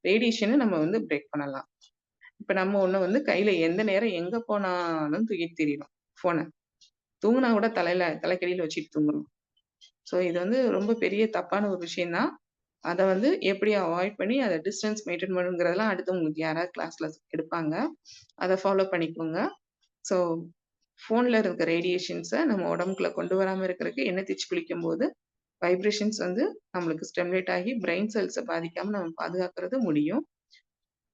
ரேடியேஷன நம்ம வந்து பிரேக் பண்ணலாம். இப்ப நம்ம ஒண்ணு வந்து கையில எந்த நேரம் எங்க போனாலும் தூக்கிட்டு திரியிறோம் ஃபோன. தூங்குனா கூட தலைக்கடியில வச்சுட்டு தூங்குறோம். ஸோ இது வந்து ரொம்ப பெரிய தப்பான ஒரு விஷயம் தான். அத வந்து எப்படி அவாய்ட் பண்ணி அத டிஸ்டன்ஸ் மெயின்டெயின் பண்ணணுங்கிறதெல்லாம் அடுத்து உங்களுக்கு யாராவது கிளாஸ்ல எடுப்பாங்க. அத ஃபாலோ பண்ணிக்கோங்க. ஸோ ஃபோன்ல இருக்க ரேடியேஷன்ஸ நம்ம உடம்புக்குள்ள கொண்டு வராம இருக்கறதுக்கு எண்ணெய் தேய்ச்சு குளிக்கும்போது, வைப்ரேஷன்ஸ் வந்து நம்மளுக்கு ஸ்டிமுலேட் ஆகி பிரெயின் செல்ஸ பாதிக்காம நம்ம பாதுகாக்கிறது முடியும்.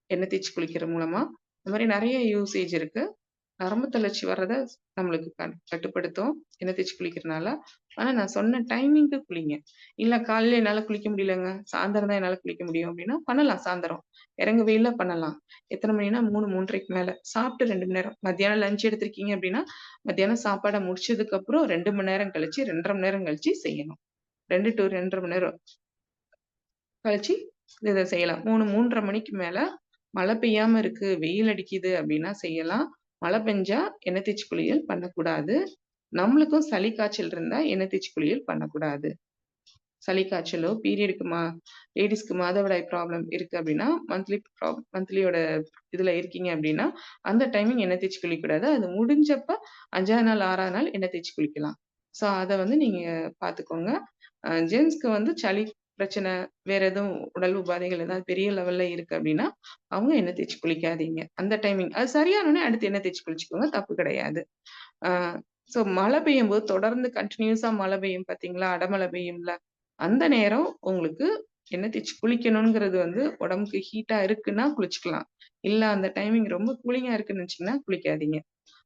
எண்ணெய் தேய்ச்சு குளிக்கிற மூலமா. இந்த மாரி நெறைய யூசேஜ் இருக்கு. நரம்பு தளர்ச்சி வர்றத நம்மளுக்கு கட்டுப்படுத்தும். எண்ணெய் தேய்ச்சு குளிக்கிறனால. ஆனா நான் சொன்ன டைமிங்க்கு குளிங்க. இல்ல காலையில என்னால குளிக்க முடியலங்க. சாயந்தரம் தான் என்னால குளிக்க முடியும் அப்டின்னா, பண்ணலாம் சாயந்தரம். இறங்கு வெயில்ல பண்ணலாம். எத்தன மணினா 3, 3:30க்கு மேல. சாப்பிட்டு 2 மணி நேரம். மத்தியானம் லஞ்ச் எடுத்திருக்கீங்க அப்டின்னா, மத்தியானம் சாப்பாட முடிச்சதுக்கு அப்புறம் 2 மணி நேரம் கழிச்சு, 2 1/2 மணி நேரம் கழிச்சு செய்யணும். 2 டூ 2 1/2 மணி நேரம் கழிச்சு இத செய்யலாம். 3, 3:30 மணிக்கு மேல மழை பெய்யாம இருக்கு, வெயில் அடிக்குது அப்டின்னா செய்யலாம். மழை பெஞ்சா எண்ணெய் தேய்ச்சு குளியல் பண்ணக்கூடாது. நம்மளுக்கும் சளி, காய்ச்சல் இருந்தா எண்ணெய் தேய்ச்சு குளியல் பண்ணக்கூடாது. சளி, காய்ச்சலோ, பீரியடுக்கு லேடீஸ்க்கு மாதவிடாய் ப்ராப்ளம் இருக்கு அப்டின்னா, மந்த்லியோட இதுல இருக்கீங்க அப்டின்னா, அந்த டைமிங் எண்ணெய் தேய்ச்சு குளிக்கக்கூடாது. அது முடிஞ்சப்ப 5ஆவது நாள், 6ஆவது நாள் எண்ணெய் தேய்ச்சு குளிக்கலாம். ஸோ அத வந்து நீங்க பாத்துக்கோங்க. ஜென்ஸ்க்கு வந்து சளி பிரச்சனை, வேற எதுவும் உடல் உபாதைகள் ஏதாவது பெரிய லெவல்ல இருக்கு அப்டின்னா, அவங்க எண்ணெய் தேய்ச்சு குளிக்காதீங்க. அந்த டைமிங் அது சரியான உடனே அடுத்து எண்ணெய் தேய்ச்சு குளிச்சுக்கோங்க. தப்பு கிடையாது. ஆ ஸோ மழை பெய்யும்போது தொடர்ந்து கன்டினியூஸா மழை பெய்யும் பார்த்தீங்களா? அடமழை பெய்யும்ல. அந்த நேரம் உங்களுக்கு எண்ணெய் தேய்ச்சு குளிக்கணும்ங்கிறது வந்து உடம்புக்கு ஹீட்டா இருக்குன்னா குளிச்சுக்கலாம். இல்ல அந்த டைமிங் ரொம்ப கூலிங்கா இருக்குன்னு நெனச்சீங்கன்னா குளிக்காதீங்க.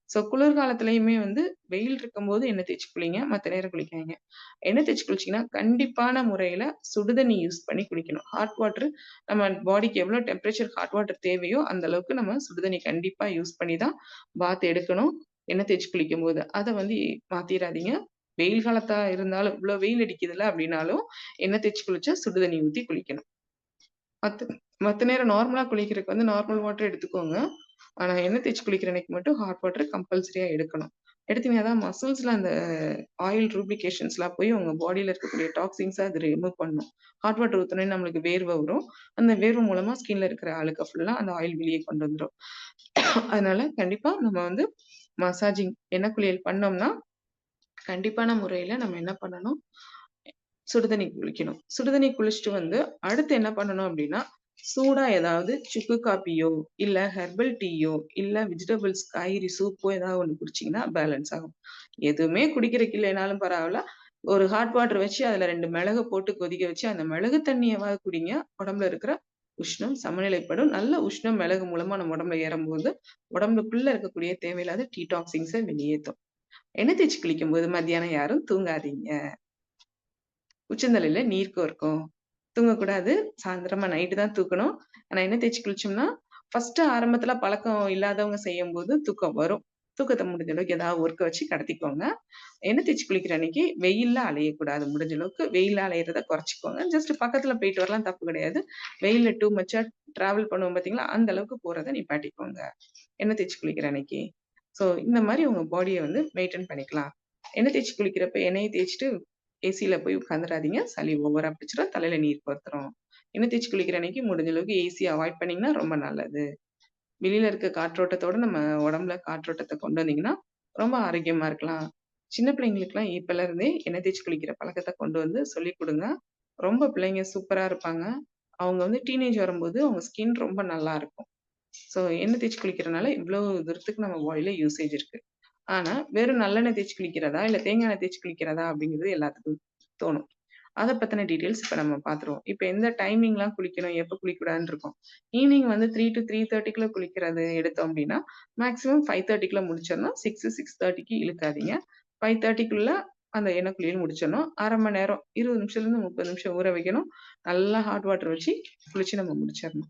ஸோ குளிர்காலத்திலயுமே வந்து வெயில் இருக்கும்போது எண்ணெய் தேய்ச்சு குளிங்க. மத்த நேரம் குளிக்காதீங்க. எண்ணெய் தேய்ச்சு குளிச்சீங்கன்னா, கண்டிப்பான முறையில சுடுதண்ணி யூஸ் பண்ணி குளிக்கணும். ஹாட் வாட்டர் நம்ம பாடிக்கு எவ்வளோ டெம்பரேச்சர் ஹாட் வாட்டர் தேவையோ, அந்த அளவுக்கு நம்ம சுடுதண்ணி கண்டிப்பா யூஸ் பண்ணி தான் பாத் எடுக்கணும். எண்ணெய் தேய்ச்சு குளிக்கும்போது. அத வந்து மாத்திராதீங்க. வெயில் காலத்தா இருந்தாலும், இவ்ளோ வெயில் அடிக்குதுல்ல அப்டின்னாலும், எண்ணெய் தேய்ச்சு குளிச்சா சுடு தண்ணி ஊத்தி குளிக்கணும். மத்த மத்த நேரம் நார்மலா குளிக்கிறதுக்கு வந்து நார்மல் வாட்டர் எடுத்துக்கோங்க. ஆனா எண்ணெய் தேய்ச்சு குளிக்கிற அன்னைக்கு மட்டும் ஹாட் வாட்டர் கம்பல்சரியா எடுக்கணும். எடுத்தீங்கன்னா தான் மசில்ஸ்ல அந்த ஆயில் லூப்ரிகேஷன்ஸ்லாம் போய் உங்க பாடியில இருக்கக்கூடிய டாக்ஸின்ஸ அது ரிமூவ் பண்ணும். ஹாட் வாட்டர் ஊத்துனோனே நம்மளுக்கு வேர்வை வரும். அந்த வேர்வை மூலமா ஸ்கின்ல இருக்கிற அழுக்க ஃபுல்லா அந்த ஆயில் வெளிய கொண்டு வந்துரும். அதனால கண்டிப்பா நம்ம வந்து மசாஜிங் எண்ணெய் குளியல் பண்ணோம்னா, கண்டிப்பான முறையில நம்ம என்ன பண்ணணும்? சுடுதண்ணி குளிக்கணும். சுடுதண்ணி குளிச்சுட்டு வந்து, அடுத்து என்ன பண்ணணும் அப்டின்னா, சூடா ஏதாவது சுக்கு காப்பியோ, இல்ல ஹெர்பல் டீயோ, இல்ல வெஜிடபிள்ஸ் காய்கறி சூப்போ ஏதாவது ஒண்ணு குடிச்சீங்கன்னா பேலன்ஸ் ஆகும். எதுவுமே குடிக்கிறக்கு இல்லைனாலும் பரவால்ல. ஒரு ஹாட் வாட்டர் வச்சு அதுல 2 மிளக போட்டு கொதிக்க வச்சு, அந்த மிளகு தண்ணியவாது குடிங்க. உடம்புல இருக்கிற உஷ்ணம் சமநிலைப்படும். நல்ல உஷ்ணம் மிளகு மூலமா நம்ம உடம்புல ஏறும்போது, உடம்புக்குள்ள இருக்கக்கூடிய தேவையில்லாத டீடாக்ஸின்ஸ வெளியேத்தும். எண்ணெய் தேய்ச்சு குளிக்கும்போது மத்தியானம் யாரும் தூங்காதீங்க. உச்சந்தலையில நீர் கோர்க்கும். தூங்கக்கூடாது. சாயந்திரமா நைட்டு தான் தூக்கணும். ஆனா எண்ணெய் தேய்ச்சு குளிச்சோம்னா, ஃபர்ஸ்ட்டு ஆரம்பத்துல பழக்கம் இல்லாதவங்க செய்யும்போது தூக்கம் வரும். தூக்கத்த முடிஞ்ச அளவுக்கு ஏதாவது ஒர்க்க வச்சு கடத்திக்கோங்க. எண்ணெய் தேய்ச்சு குளிக்கிற அன்னைக்கு வெயில்ல அலையக்கூடாது. முடிஞ்ச அளவுக்கு வெயில்ல அலையறத குறைச்சுக்கோங்க. ஜஸ்ட் பக்கத்துல போயிட்டு வரலாம் தப்பு கிடையாது. வெயில்ல டூ மச்சா டிராவல் பண்ணுவோம் பார்த்தீங்களா? அந்த அளவுக்கு போறத நிப்பாட்டிக்கோங்க. எண்ணெய் தேய்ச்சு குளிக்கிற அன்னைக்கு. ஸோ இந்த மாரி உங்க பாடிய வந்து மெயின்டெயின் பண்ணிக்கலாம். எண்ணெய் தேய்ச்சு குளிக்கிறப்ப எண்ணெய தேய்ச்சுட்டு ஏசில போய் உட்காந்துராதீங்க. சளி ஓவரா பிடிச்சிரும். தலையில நீர் கோர்த்துரும். எண்ணெய் தேய்ச்சு குளிக்கிற அன்னைக்கு முடிஞ்ச அளவுக்கு ஏசிய அவாய்ட் பண்ணீங்கன்னா ரொம்ப நல்லது. வெளியில இருக்க காற்றோட்டத்தோட நம்ம உடம்புல காற்றோட்டத்த கொண்டு வந்தீங்கன்னா, ரொம்ப ஆரோக்கியமா இருக்கலாம். சின்ன பிள்ளைங்களுக்குலாம் இப்பல இருந்தே எண்ணெய் தேய்ச்சு குளிக்கிற பழக்கத்த கொண்டு வந்து சொல்லிக் குடுங்க. ரொம்ப பிள்ளைங்க சூப்பரா இருப்பாங்க. அவங்க வந்து டீனேஜ் வரும்போது அவங்க ஸ்கின் ரொம்ப நல்லா இருக்கும். ஸோ எண்ணெய் தேய்ச்சு குளிக்கிறனால இவ்ளோ தூரத்துக்கு நம்ம பாடியில யூசேஜ் இருக்கு. ஆனா, வெறும் நல்லெண்ணெய் தேய்ச்சு குளிக்கிறதா, இல்ல தேங்காய் எண்ணெய் தேய்ச்சு குளிக்கிறதா அப்படிங்கிறது எல்லாத்துக்கும் தோணும். அத பத்தின டீட்டெயில்ஸ் இப்ப நம்ம பார்த்துருவோம். இப்ப எந்த டைமிங்லாம் குளிக்கணும், எப்ப குளிக்கக்கூடாதுன்னு இருக்கும். ஈவினிங் வந்து 3 to 3:30க்குள்ள குளிக்கிறது எடுத்தோம் அப்டின்னா, மேக்ஸிமம் 5:30க்குள்ள முடிச்சிடணும். 6, 6:30க்கு இழுக்காதீங்க. 5:30க்குள்ள அந்த எண்ணெய் குளியல் முடிச்சிடணும். 1/2 மணி நேரம் 20 நிமிஷத்துலருந்து 30 நிமிஷம் ஊற வைக்கணும். நல்லா ஹாட் வாட்டர் வச்சு குளிச்சு நம்ம முடிச்சிடணும்.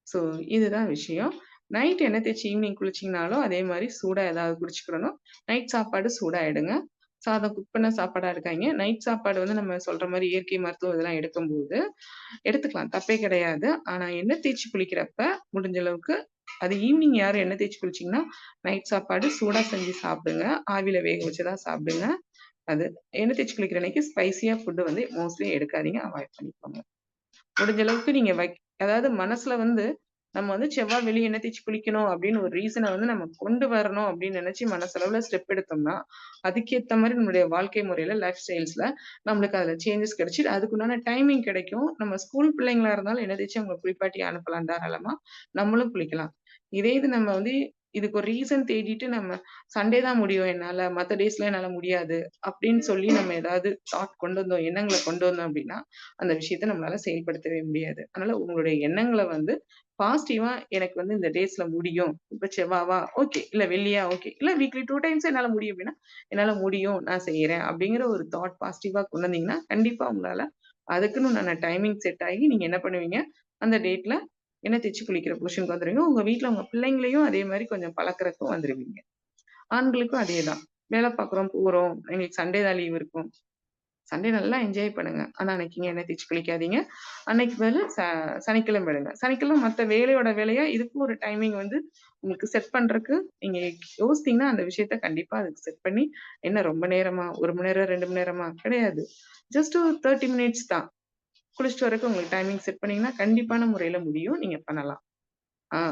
ஸோ இதுதான் விஷயம். நைட் எண்ணெய் தேய்ச்சு ஈவினிங் குளிச்சீங்கனாலும் அதே மாரி சூடா ஏதாவது குடிச்சுக்கிடணும். நைட் சாப்பாடு சூடா எடுங்க. சாதம் குக் பண்ண சாப்பாடா எடுக்காதீங்க. நைட் சாப்பாடு வந்து நம்ம சொல்ற மாரி இயற்கை மருத்துவம் இதெல்லாம் எடுக்கும்போது எடுத்துக்கலாம். தப்பே கிடையாது. ஆனா எண்ணெய் தேய்ச்சு குளிக்கிறப்ப முடிஞ்ச அளவுக்கு அது ஈவினிங் யாரும் எண்ணெய் தேய்ச்சு குளிச்சீங்கன்னா, நைட் சாப்பாடு சூடா செஞ்சு சாப்பிடுங்க. ஆவியில வேக வச்சு தான் சாப்பிடுங்க. அது எண்ணெய் தேய்ச்சு குளிக்கிற அன்னைக்கு ஸ்பைசியா ஃபுட் வந்து மோஸ்ட்லி எடுக்காதீங்க. அவாய்ட் பண்ணிக்கோங்க. முடிஞ்ச அளவுக்கு நீங்க அதாவது மனசுல வந்து நம்ம வந்து செவ்வாய், வெள்ளி எண்ணெய் தேய்ச்சு குளிக்கணும் அப்படின்னு ஒரு ரீசன வந்து நம்ம கொண்டு வரணும் அப்படின்னு நினைச்சு மனசளவுல ஸ்டெப் எடுத்தோம்னா, அதுக்கேத்த மாரி நம்மளுடைய வாழ்க்கை முறையில, லைஃப் ஸ்டைல்ஸ்ல நம்மளுக்கு அதுல சேஞ்சஸ் கிடைச்சு, அதுக்குண்டான டைமிங் கிடைக்கும். நம்ம ஸ்கூல் பிள்ளைங்களா இருந்தாலும் எண்ணெய் தேய்ச்சு அவங்கள குளிப்பாட்டி அனுப்பலாம் தாராளமா. நம்மளும் குளிக்கலாம். இதே இது நம்ம வந்து இதுக்கு ஒரு ரீசன் தேடிட்டு நம்ம சண்டே தான் முடியும் என்னால, மத்த டேஸ்ல என்னால முடியாது அப்படின்னு சொல்லி நம்ம ஏதாவது தாட் கொண்டு வந்தோம், எண்ணங்கள கொண்டு வந்தோம் அப்படின்னா, அந்த விஷயத்த நம்மளால செயல்படுத்தவே முடியாது. அதனால உங்களுடைய எண்ணங்கள வந்து பாசிட்டிவா எனக்கு வந்து இந்த டேஸ்ல முடியும். இப்ப செவ்வாவா? ஓகே. இல்ல வெள்ளியா? ஓகே. இல்ல வீக்லி 2 டைம்ஸ் என்னால முடியும் அப்டின்னா, என்னால முடியும். நான் செய்றேன். அப்படிங்கிற ஒரு தாட் பாசிட்டிவா கொண்டு வந்தீங்கன்னா, கண்டிப்பா உங்களால அதுக்குன்னு உண்டான டைமிங் செட் ஆகி நீங்க என்ன பண்ணுவீங்க? அந்த டேட்ல எண்ணெய் தேய்ச்சு குளிக்கிற பொசிஷனுக்கு வந்துருவீங்க. உங்க வீட்ல உங்க பிள்ளைங்களையும் அதே மாரி கொஞ்சம் பழக்கறதுக்கும் வந்துருவீங்க. ஆண்களுக்கும் அதேதான். வேல பார்க்குறோம், போறோம். எங்களுக்கு சண்டே தான் லீவ் இருக்கும். சண்டே நல்லா என்ஜாய் பண்ணுங்க. ஆனா அன்னைக்கு எண்ணெய் தேய்ச்சு குளிக்காதீங்க. அன்னைக்கு பதிலு சனிக்கிழமை எடுங்க. சனிக்கிழமை மத்த வேலையோட வேலையா இதுக்கும் ஒரு டைமிங் வந்து உங்களுக்கு செட் பண்றக்கு நீங்க யோசித்தீங்கன்னா, அந்த விஷயத்த கண்டிப்பா அதுக்கு செட் பண்ணி, என்ன ரொம்ப நேரமா? 1 மணி நேரம், 2 மணி நேரமா? கிடையாது. ஜஸ்ட் ஒரு 30 மினிட்ஸ் தான். குளிச்சுட்டு வரக்கு உங்களுக்கு டைமிங் செட் பண்ணீங்கன்னா, கண்டிப்பான முறையில முடியும். நீங்க பண்ணலாம்.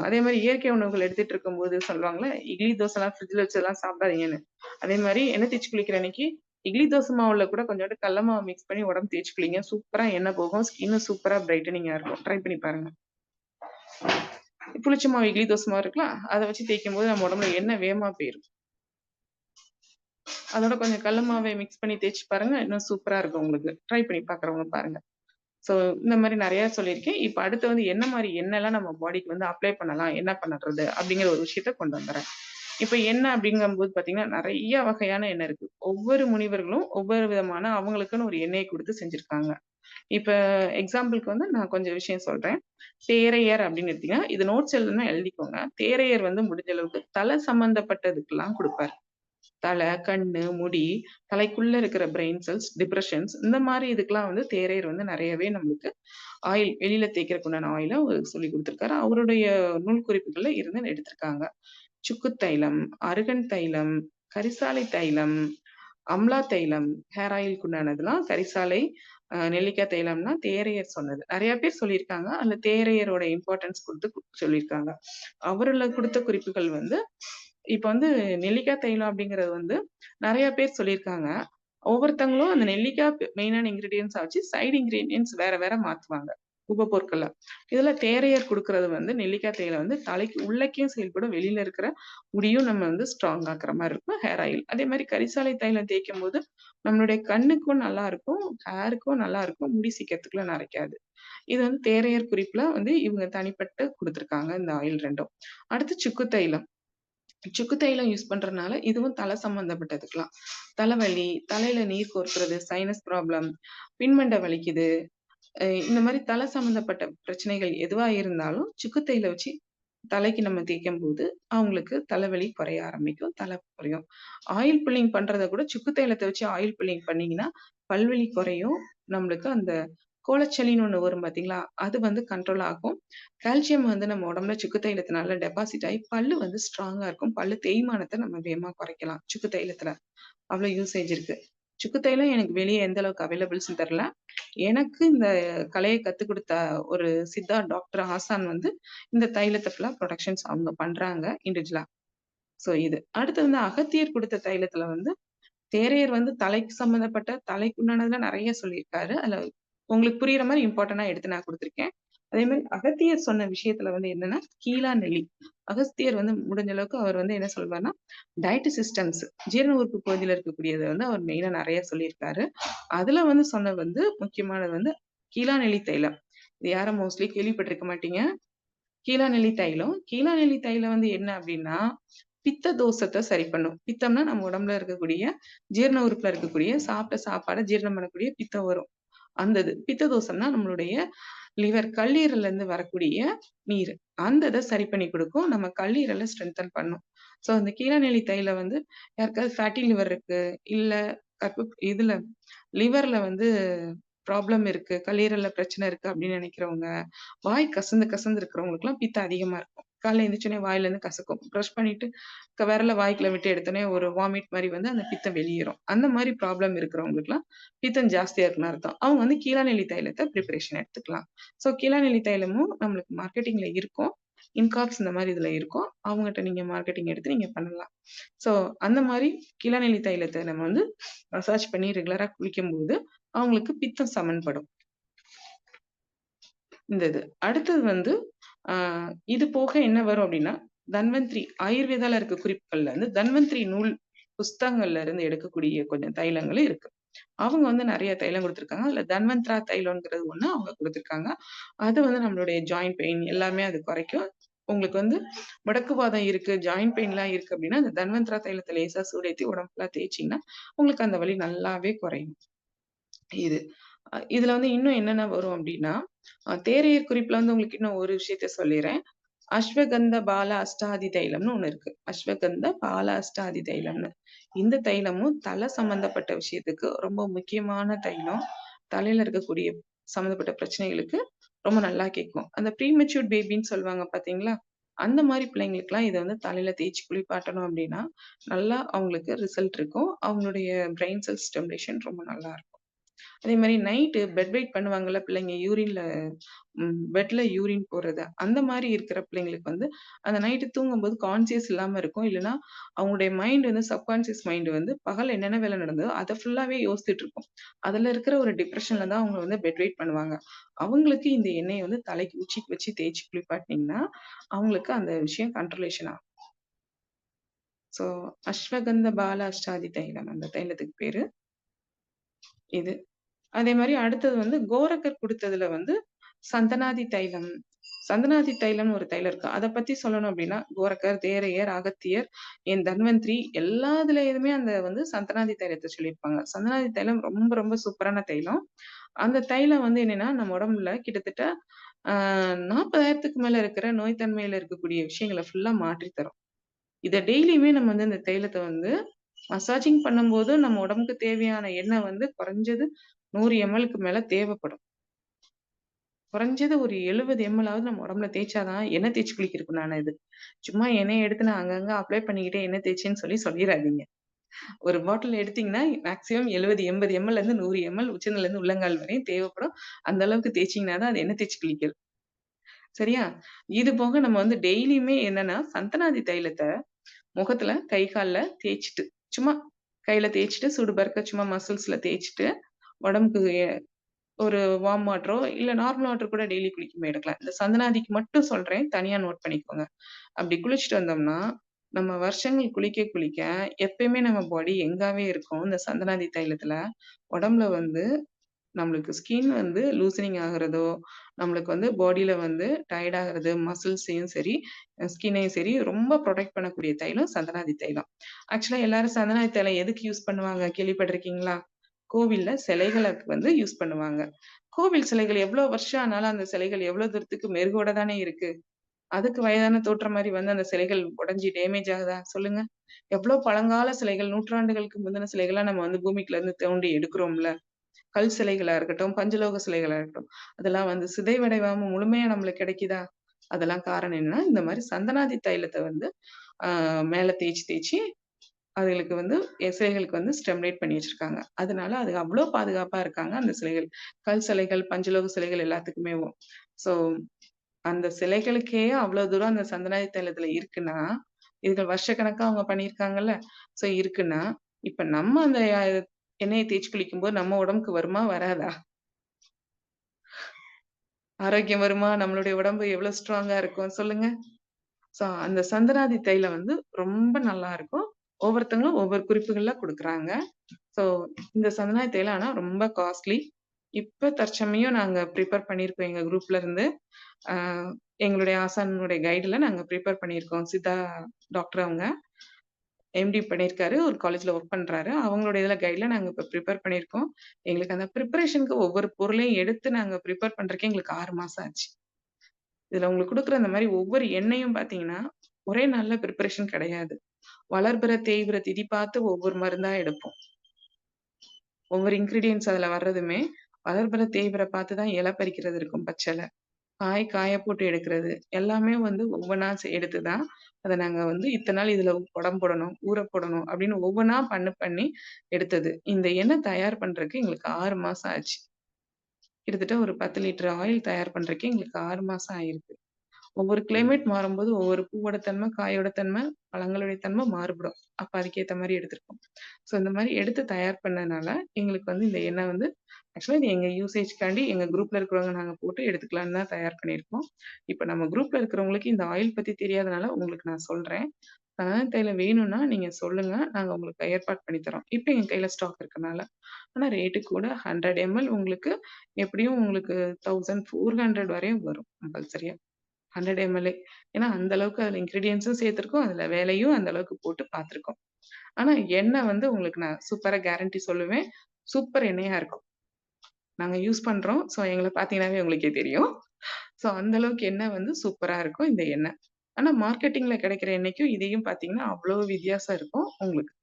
அதே மாரி இயற்கை உணவுகள் எடுத்துட்டு இருக்கும்போது சொல்லுவாங்கல்ல, இட்லி, தோசைலாம் ஃப்ரிட்ஜ்ல வச்சதெல்லாம் சாப்பிடாதீங்கன்னு. அதே மாரி எண்ணெய் தேய்ச்சு குளிக்கிற அன்னைக்கு, இட்லி, தோசை மாவுல கூட கொஞ்சோண்டு கடல மாவு மிக்ஸ் பண்ணி உடம்பு தேய்ச்சு குளிங்க. சூப்பரா எண்ணெய் போகும். ஸ்கின்னும் சூப்பரா பிரைட்டனிங்கா இருக்கும். ட்ரை பண்ணி பாருங்க. புளிச்ச மாவு இட்லி, தோசை மாவு இருக்குல்ல, அத வச்சு தேய்க்கும்போது நம்ம உடம்புல எண்ணெய் வேகமா போயிரும். அதோட கொஞ்சம் கடல மாவை மிக்ஸ் பண்ணி தேய்ச்சு பாருங்க. இன்னும் சூப்பரா இருக்கும் உங்களுக்கு. ட்ரை பண்ணி பார்க்குறவங்க பாருங்க. ஸோ இந்த மாரி நெறைய சொல்லியிருக்கேன். இப்ப அடுத்து வந்து என்ன மாரி எண்ணெய்லாம் நம்ம பாடிக்கு வந்து அப்ளை பண்ணலாம்? என்ன பண்ணுறது? அப்படிங்கிற ஒரு விஷயத்த கொண்டு வந்துர்றேன். இப்ப எண்ணெய் அப்படிங்கும்போது பார்த்தீங்கன்னா, நெறைய வகையான எண்ணெய் இருக்கு. ஒவ்வொரு முனிவர்களும் ஒவ்வொரு விதமான அவங்களுக்குன்னு ஒரு எண்ணெய் குடுத்து செஞ்சிருக்காங்க. இப்ப எக்ஸாம்பிள்க்கு வந்து நான் கொஞ்சம் விஷயம் சொல்றேன். தேரையர் அப்படின்னு எடுத்தீங்கன்னா, இது நோட்ஸ் எழுதணும்னா எழுதிக்கோங்க. தேரையர் வந்து முடிஞ்ச அளவுக்கு தல சம்மந்தப்பட்டதுக்கெல்லாம் குடுப்பாரு. தல, கண்ணு, முடி, தலைக்குள்ள இருக்கிற பிரெயின் செல்ஸ், டிப்ரஷன்ஸ் இந்த மாரி இதுக்கெல்லாம் வந்து தேரையர் வந்து நெறையவே நம்மளுக்கு ஆயில் வெளியில தேய்க்கிறதுக்கு உண்டான ஆயில அவரு சொல்லிக் குடுத்திருக்காரு. அவருடைய நூல் குறிப்புகள்ல இருந்து எடுத்திருக்காங்க. சுக்கு தைலம், அருகன் தைலம், கரிசாலை தைலம், அம்லா தைலம், ஹேர் ஆயிலுக்கு உண்டானதெல்லாம் கரிசாலை, நெல்லிக்காய் தைலம்னா தேரையர் சொன்னது. நெறைய பேர் சொல்லியிருக்காங்க. அதுல தேரையரோட இம்பார்ட்டன்ஸ் குடுத்து சொல்லியிருக்காங்க. அவருல குடுத்த குறிப்புகள் வந்து இப்ப வந்து நெல்லிக்காய் தைலம் அப்படிங்கிறது வந்து நெறைய பேர் சொல்லியிருக்காங்க. ஒவ்வொருத்தவங்களும் அந்த நெல்லிக்காய் மெயினான இன்கிரீடியன்ட்ஸா வச்சு சைட் இன்கிரீடியன்ட்ஸ் வேற வேற மாத்துவாங்க. உபபொருட்கள. இதுல தேரையர் குடுக்குறது வந்து நெல்லிக்காய் தைலம் வந்து தலைக்கு உள்ளக்கையும் செயல்படும். வெளியில இருக்கிற முடியும் நம்ம வந்து ஸ்ட்ராங் ஆக்குற மாரி இருக்கும். Hair oil. அதே மாரி கரிசாலை தைலம் தேய்க்கும்போது நம்மளுடைய கண்ணுக்கும் நல்லா இருக்கும். ஹேருக்கும் நல்லா இருக்கும். முடி சீக்கிரத்துக்குள்ள நரைக்காது. இது வந்து தேரையர் குறிப்புல வந்து இவங்க தனிப்பட்டு குடுத்துருக்காங்க. இந்த ஆயில் 2ம். அடுத்து சுக்கு தைலம். சுக்கு தைலம் யூஸ் பண்றனால இதுவும் தல சம்பந்தப்பட்டதுக்கலாம். தலைவலி, தலையில நீர் கோர்க்கிறது, சைனஸ் ப்ராப்ளம், பின்மண்ட வலிக்குது. இந்த மாரி தல சம்பந்தப்பட்ட பிரச்சனைகள் எதுவா இருந்தாலும், சுக்கு தைலம் வச்சு தலைக்கு நம்ம தேய்க்கும்போது, அவங்களுக்கு தலைவலி குறைய ஆரம்பிக்கும். தலை குறையும். ஆயில் புல்லிங் பண்றத கூட சுக்கு தைலத்த வச்சு ஆயில் புல்லிங் பண்ணீங்கன்னா, பல்வலி குறையும். நம்மளுக்கு அந்த கோலச்சளின்னு ஒண்ணு வரும் பார்த்தீங்களா? அது வந்து கண்ட்ரோல் ஆகும். கால்சியம் வந்து நம்ம உடம்புல சுக்கு தைலத்தினால டெபாசிட் ஆயி பல்லு வந்து ஸ்ட்ராங்கா இருக்கும். பல்லு தேய்மானத்த நம்ம வேகமா குறைக்கலாம். சுக்கு தைலத்துல. அவ்ளோ யூசேஜ் இருக்கு. சுக்கு தைலம் எனக்கு வெளிய எந்த அளவுக்கு அவைலபிள்ஸ்ன்னு தெரியல. எனக்கு இந்த கலைய கத்துக் குடுத்த ஒரு சித்தா டாக்டர் ஆசான் வந்து இந்த தைலத்த ஃபுல்லா புரொடக்ஷன்ஸ் அவங்க பண்றாங்க இண்டிவிஜுவலா. ஸோ இது. அடுத்து வந்து அகத்தியர் குடுத்த தைலத்துல வந்து தேரையர் வந்து தலைக்கு சம்மந்தப்பட்ட தலைக்கு உண்டானதுல நெறைய சொல்லியிருக்காரு. அதுல உங்களுக்கு புரியிற மாரி இம்பார்ட்டன்ட்டா எடுத்து நான் குடுத்துருக்கேன். அதே மாரி அகத்தியர் சொன்ன விஷயத்துல வந்து என்னன்னா, கீழா நெல்லி. அகஸ்தியர் வந்து முடிஞ்ச அளவுக்கு அவர் வந்து என்ன சொல்வார்ன்னா, டயட் சிஸ்டம்ஸ் ஜீரண உறுப்பு பகுதியில இருக்கக்கூடியத வந்து அவர் மெயினா நெறைய சொல்லியிருக்காரு. அதுல வந்து சொன்னது வந்து முக்கியமானது வந்து கீழா நெல்லி தைலம். இது யாரும் மோஸ்ட்லி கேள்விப்பட்டிருக்க மாட்டீங்க. கீழா நெல்லி தைலம். கீழா நெல்லி தைலம் வந்து என்ன அப்டின்னா, பித்த தோஷத்த சரி பண்ணும். பித்தம்னா நம்ம உடம்புல இருக்கக்கூடிய ஜீரண உறுப்புல இருக்கக்கூடிய சாப்பிட்ட சாப்பாட ஜீரணம் பண்ணக்கூடிய பித்தம் வரும். அந்த இது. பித்த தோஷம்னா நம்மளுடைய லிவர் கல்லீரல்ல இருந்து வரக்கூடிய நீரு. அந்த இத சரி பண்ணி குடுக்கும். நம்ம கல்லீரல ஸ்ட்ரென்தன் பண்ணும். ஸோ அந்த கீழாநெல்லி தைலம் வந்து யாருக்காவது ஃபேட்டி லிவர் இருக்கு, இல்ல இதுல லிவர்ல வந்து ப்ராப்ளம் இருக்கு, கல்லீரல்ல பிரச்சனை இருக்கு அப்படின்னு நெனைக்கிறவங்க, வாய் கசந்து கசந்து இருக்கிறவங்களுக்குலாம் பித்தம் அதிகமா இருக்கும். காலைல எந்திரிச்சோனே வாயிலருந்து கசக்கும். பிரஷ் பண்ணிட்டு விரல வாய்க்குள்ள விட்டு எடுத்தோனே ஒரு வாமிட் மாரி வந்து அந்த பித்தம் வெளியேறும். அந்த மாரி ப்ராப்ளம் இருக்கிறவங்களுக்குலாம் பித்தம் ஜாஸ்தியா இருக்குன்னு அர்த்தம். அவங்க வந்து கீழாநெல்லி தைலத்த பிரிப்பரேஷன் எடுத்துக்கலாம். ஸோ கீழாநெல்லி தைலமும் நம்மளுக்கு மார்க்கெட்டிங்ல இருக்கும். இன்காப்ஸ் இந்த மாரி இதுல இருக்கும். அவங்கட்ட நீங்க மார்க்கெட்டிங் எடுத்து நீங்க பண்ணலாம். ஸோ அந்த மாரி கீழாநெல்லி தைலத்த நம்ம வந்து மசாஜ் பண்ணி ரெகுலரா குளிக்கும்போது, அவங்களுக்கு பித்தம் சமன்படும். இந்த இது. அடுத்தது வந்து ஆ இது போக என்ன வரும் அப்டின்னா, தன்வந்திரி ஆயுர்வேதால இருக்க குறிப்புகள்ல வந்து தன்வந்திரி நூல் புஸ்தகங்கள்ல இருந்து எடுக்கக்கூடிய கொஞ்சம் தைலங்களும் இருக்கு. அவங்க வந்து நெறைய தைலம் குடுத்துருக்காங்க. அதுல தன்வந்த்ரா தைலம்ங்கிறது ஒண்ணு அவங்க குடுத்துருக்காங்க. அது வந்து நம்மளுடைய ஜாயிண்ட் பெயின் எல்லாமே அது குறைக்கும். உங்களுக்கு வந்து முடக்குவாதம் இருக்கு, ஜாயிண்ட் பெயின்லாம் இருக்கு அப்டின்னா, அந்த தன்வந்த்ரா தைலத்த லேசா சூடேத்தி உடம்பு ஃபுல்லா தேய்ச்சீங்கன்னா, உங்களுக்கு அந்த வலி நல்லாவே குறையும். இது. இதுல வந்து இன்னும் என்னென்ன வரும் அப்டின்னா, தேரையர் குறிப்புல வந்து உங்களுக்கு இன்னும் ஒரு விஷயத்த சொல்லிர்றேன். அஸ்வகந்த பால அஷ்டாதி தைலம்னு ஒண்ணு இருக்கு. அஸ்வகந்த பால அஷ்டாதி தைலம்னு. இந்த தைலமும் தல சம்பந்தப்பட்ட விஷயத்துக்கு ரொம்ப முக்கியமான தைலம். தலையில இருக்கக்கூடிய சம்மந்தப்பட்ட பிரச்சனைகளுக்கு ரொம்ப நல்லா கேக்கும். அந்த ப்ரீமெச்சூர்ட் பேபின்னு சொல்லுவாங்க பார்த்தீங்களா? அந்த மாரி பிள்ளைங்களுக்குலாம் இத வந்து தலையில தேய்ச்சு குளிப்பாட்டணும் அப்டின்னா, நல்லா அவங்களுக்கு ரிசல்ட் இருக்கும். அவங்களுடைய பிரெயின் செல் ஸ்டிமுலேஷன் ரொம்ப நல்லா இருக்கும். அதே மாரி நைட்டு பெட் வெயிட் பண்ணுவாங்கல்ல பிள்ளைங்க யூரின்ல பெட்ல யூரின் போறது. அந்த மாரி இருக்கிற பிள்ளைங்களுக்கு வந்து, அந்த நைட்டு தூங்கும்போது கான்ஷியஸ் இல்லாம இருக்கும். இல்லன்னா, அவங்களுடைய மைண்ட் வந்து சப்கான்ஷியஸ் மைண்ட் வந்து பகல்ல என்னென்ன வேலை நடந்ததோ, அத ஃபுல்லாவே யோசிச்சுட்டு இருக்கும். அதுல இருக்கிற ஒரு டிப்ரஷன்ல தான் அவங்க வந்து பெட் வெயிட் பண்ணுவாங்க. அவங்களுக்கு இந்த எண்ணெய வந்து தலைக்கு உச்சிக்கு வச்சு தேய்ச்சு குளிப்பாட்டினீங்கன்னா, அவங்களுக்கு அந்த விஷயம் கண்ட்ரோலேஷன் ஆகும். ஸோ அஸ்வகந்த பால அஷ்டாதி தைலம் அந்த தைலத்துக்கு பேரு. இது. அதே மாரி அடுத்தது வந்து கோரக்கர் குடுத்ததுல வந்து சந்தனாதி தைலம். சந்தனாதி தைலம்னு ஒரு தைலம் இருக்கு. அத பத்தி சொல்லணும் அப்டின்னா, கோரக்கர், தேரையர், அகத்தியர், என் தன்வந்திரி எல்லாத்துலயுமே அந்த வந்து சந்தனாதி தைலத்த சொல்லியிருப்பாங்க. சந்தனாதி தைலம் ரொம்ப ரொம்ப சூப்பரான தைலம். அந்த தைலம் வந்து என்னன்னா, நம்ம உடம்புல கிட்டத்தட்ட ஆ 40,000க்கு மேல இருக்கிற நோய் தன்மையில இருக்கக்கூடிய விஷயங்கள ஃபுல்லா மாற்றி தரும். இத டெய்லியுமே நம்ம வந்து இந்த தைலத்த வந்து மசாஜிங் பண்ணும்போது நம்ம உடம்புக்கு தேவையான எண்ணெய் வந்து குறைஞ்சது 100 எம்எல்க்கு மேல தேவைப்படும். குறைஞ்சது ஒரு 70 எம்எல்லாவது நம்ம உடம்புல தேய்ச்சா தான் எண்ணெய் தேய்ச்சு குளிக்கிறதுக்கு உண்டான இது. சும்மா எண்ணெய எடுத்து நான் அங்கங்க அப்ளை பண்ணிக்கிட்டே எண்ணெய் தேய்ச்சேன்னு சொல்லிறாதீங்க. ஒரு பாட்டில் எடுத்தீங்கன்னா மேக்ஸிமம் 70, 80 எம்எல்லேருந்து 100 எம்எல் உச்சந்தலைருந்து உள்ளங்கால் வரையும் தேவைப்படும். அந்த அளவுக்கு தேய்ச்சீங்கன்னா தான் அது எண்ணெய் தேய்ச்சு குளிக்கிறது. சரியா? இது போக நம்ம வந்து டெய்லியுமே என்னன்னா, சந்தனாதி தைலத்த முகத்துல, கை, கால்ல தேய்ச்சுட்டு, சும்மா கையில தேய்ச்சுட்டு, சூடு பார்க்க சும்மா மசில்ஸ்ல தேய்ச்சுட்டு, உடம்புக்கு ஒரு வார்ம் வாட்டரோ, இல்ல நார்மல் வாட்டர் கூட டெய்லி குளிக்கும்போது எடுக்கலாம். இந்த சந்தனாதிக்கு மட்டும் சொல்றேன். தனியா நோட் பண்ணிக்கோங்க. அப்படி குளிச்சுட்டு வந்தோம்னா, நம்ம வருஷங்கள் குளிக்க குளிக்க எப்பயுமே நம்ம பாடி யங்காவே இருக்கும். இந்த சந்தனாதி தைலத்துல. உடம்புல வந்து நம்மளுக்கு ஸ்கின் வந்து லூசனிங் ஆகுறதோ, நம்மளுக்கு வந்து பாடியில வந்து டயர்ட் ஆகுறது, மசில்ஸையும் சரி, ஸ்கின்னையும் சரி ரொம்ப புரொடெக்ட் பண்ணக்கூடிய தைலம் சந்தனாதி தைலம். ஆக்சுவலா எல்லாரும் சந்தனாதி தைலம் எதுக்கு யூஸ் பண்ணுவாங்க கேள்விப்பட்டிருக்கீங்களா? கோவில்ல சிலைகளுக்கு வந்து யூஸ் பண்ணுவாங்க. கோவில் சிலைகள் எவ்வளோ வருஷம் ஆனாலும் அந்த சிலைகள் எவ்வளோ தூரத்துக்கு மெருகோட தானே இருக்கு. அதுக்கு வயதான தோற்றம் மாரி வந்து அந்த சிலைகள் உடைஞ்சு டேமேஜ் ஆகுதா? சொல்லுங்க. எவ்வளோ பழங்கால சிலைகள், நூற்றாண்டுகளுக்கு முந்தின சிலைகள்லாம் நம்ம வந்து பூமிக்குள்ள இருந்து தோண்டி எடுக்கிறோம்ல. கல் சிலைகளா இருக்கட்டும், பஞ்சலோக சிலைகளா இருக்கட்டும். அதெல்லாம் வந்து சிதைவடையாம முழுமையா நம்மளுக்கு கிடைக்குதா? அதெல்லாம் காரணம் என்னன்னா, இந்த மாரி சந்தனாதி தைலத்த வந்து ஆ மேல தேய்ச்சு தேய்ச்சு அதுகளுக்கு வந்து சிலைகளுக்கு வந்து ஸ்டெம்லைட் பண்ணி வச்சிருக்காங்க. அதனால அது அவ்ளோ பாதுகாப்பா இருக்காங்க அந்த சிலைகள். கல் சிலைகள், பஞ்சலோக சிலைகள் எல்லாத்துக்குமேவும். ஸோ அந்த சிலைகளுக்கே அவ்ளோ தூரம் அந்த சந்தனாதி தைலத்துல இருக்குன்னா, இதுகள் வருஷக்கணக்கா அவங்க பண்ணியிருக்காங்கல்ல. ஸோ இருக்குன்னா, இப்ப நம்ம அந்த எண்ணெய தேய்ச்சு குளிக்கும்போது நம்ம உடம்புக்கு வருமா? வராதா? ஆரோக்கியம் வருமா? நம்மளுடைய உடம்பு எவ்வளவு ஸ்ட்ராங்கா இருக்கும் சொல்லுங்க? ஸோ அந்த சந்தனாதி தைலம் வந்து ரொம்ப நல்லா இருக்கும். ஒவ்வொருத்தவங்களும் ஒவ்வொரு குறிப்புகள்ல குடுக்குறாங்க. ஸோ இந்த சந்தனாதி தைலம் ஆனா ரொம்ப காஸ்ட்லி. இப்ப தற்சமயம் நாங்க ப்ரிப்பேர் பண்ணியிருக்கோம் எங்க குரூப்ல இருந்து. அ எங்களுடைய ஆசானுடைய கைடுல நாங்க ப்ரிப்பேர் பண்ணியிருக்கோம். சித்தா டாக்டர் அவங்க. எம்டி பண்ணியிருக்காரு. ஒரு காலேஜ்ல ஒர்க் பண்றாரு. அவங்களுடைய இதுல கைட்ல நாங்க இப்ப ப்ரிப்பேர் பண்ணியிருக்கோம். எங்களுக்கு அந்த ப்ரிப்பரேஷனுக்கு ஒவ்வொரு பொருளையும் எடுத்து நாங்க ப்ரிப்பேர் பண்றதுக்கே எங்களுக்கு 6 மாசம் ஆச்சு. இதுல உங்களுக்கு குடுக்குற அந்த மாரி ஒவ்வொரு எண்ணெயும் பார்த்தீங்கன்னா, ஒரே நாள்ல ப்ரிப்பரேஷன் கிடையாது. வளர்பிற, தேய்பிற திதி பார்த்து ஒவ்வொரு மருந்தா எடுப்போம். ஒவ்வொரு இன்கிரீடியன்ட்ஸ் அதுல வர்றதுமே, வளர்பிற, தேய்பிற பார்த்து தான் இலை பறிக்கிறது இருக்கும் பச்சல. காய போட்டு எடுக்கிறது. எல்லாமே வந்து ஒவ்வொன்னா எடுத்து தான், அத நாங்க வந்து இத்தன நாள் இதுல உடம் போடணும், ஊற போடணும் அப்படின்னு ஒவ்வொன்னா பண்ணி எடுத்தது. இந்த எண்ணெய் தயார் பண்றதுக்கு எங்களுக்கு 6 மாசம் ஆச்சு. கிட்டத்தட்ட ஒரு 10 லிட்டர் ஆயில் தயார் பண்றதுக்கே எங்களுக்கு 6 மாசம் ஆயிருக்கு. ஒவ்வொரு கிளைமேட் மாறும்போது ஒவ்வொரு பூவோட தன்மை, காயோட தன்மை, பழங்களுடைய தன்மை மாறுபடும். அப்ப அதுக்கேத்த மாரி எடுத்திருக்கோம். ஸோ இந்த மாரி எடுத்து தயார் பண்ணனால, எங்களுக்கு வந்து இந்த எண்ணெய் வந்து ஆக்சுவலா இது எங்க யூசேஜ்க்காண்டி எங்க குரூப்ல இருக்கிறவங்க நாங்க போட்டு எடுத்துக்கலான்னு தான் தயார் பண்ணியிருக்கோம். இப்ப நம்ம குரூப்ல இருக்கிறவங்களுக்கு இந்த ஆயில் பத்தி தெரியாதனால உங்களுக்கு நான் சொல்றேன். தைலம் வேணும்னா நீங்க சொல்லுங்க. நாங்க உங்களுக்கு ஏற்பாடு பண்ணி தர்றோம். இப்ப எங்க கையில ஸ்டாக் இருக்கனால. ஆனா ரேட்டு கூட 100 எம்எல் உங்களுக்கு எப்படியும் உங்களுக்கு 1400 வரையும் வரும் கம்பல்சரியா. 100 எம்எல்ஏ. ஏன்னா அந்த அளவுக்கு அதுல இன்கிரீடியன்ட்ஸும் சேர்த்திருக்கோம். அதுல வேலையும் அந்த அளவுக்கு போட்டு பார்த்துருக்கோம். ஆனா எண்ணெய் வந்து உங்களுக்கு நான் சூப்பரா கேரண்டி சொல்லுவேன். சூப்பர் எண்ணெயா இருக்கும். நாங்க யூஸ் பண்றோம். ஸோ எங்கள பார்த்தீங்கன்னாவே உங்களுக்கே தெரியும். ஸோ அந்த அளவுக்கு எண்ணெய் வந்து சூப்பரா இருக்கும் இந்த எண்ணெய். ஆனா மார்க்கெட்டிங்ல கிடைக்கிற எண்ணெய்க்கும் இதையும் பார்த்தீங்கன்னா, அவ்ளோ வித்தியாசம் இருக்கும் உங்களுக்கு.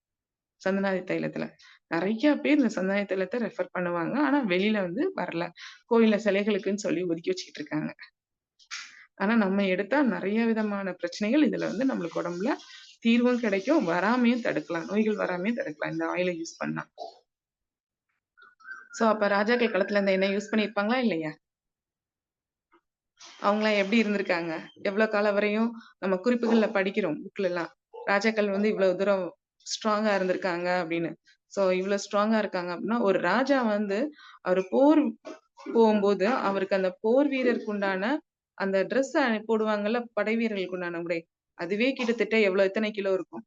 சந்தனாதி தைலத்துல. நெறைய பேர் இந்த சந்தனாதி தைலத்த ரெஃபர் பண்ணுவாங்க. ஆனா வெளில வந்து வரல. கோயில்ல சிலைகளுக்குன்னு சொல்லி ஒதுக்கி வச்சுக்கிட்டு இருக்காங்க. ஆனா நம்ம எடுத்தா நெறைய விதமான பிரச்சனைகள் இதுல வந்து நம்மளுக்கு உடம்புல தீர்வும் கிடைக்கும். வராமயும் தடுக்கலாம். நோய்கள் வராமயும் தடுக்கலாம். இந்த ஆயில யூஸ் பண்ணா. சோ அப்ப ராஜாக்கள் காலத்துல இந்த எண்ணெய் யூஸ் பண்ணியிருப்பாங்களா? இல்லையா? அவங்கலாம் எப்படி இருந்திருக்காங்க? எவ்வளோ காலம் வரையும் நம்ம குறிப்புகள்ல படிக்கிறோம் புக்லலாம். ராஜாக்கள் வந்து இவ்வளவு தூரம் ஸ்ட்ராங்கா இருந்திருக்காங்க அப்படின்னு. சோ இவ்வளோ ஸ்ட்ராங்கா இருக்காங்க அப்படின்னா, ஒரு ராஜா வந்து அவரு போர் போம்போது, அவருக்கு அந்த போர் வீரருக்கு உண்டான அந்த ட்ரெஸ் போடுவாங்கல்ல, படை வீரர்களுக்கு உண்டான உடை. அதுவே கிட்டத்தட்ட எத்தனை கிலோ இருக்கும்?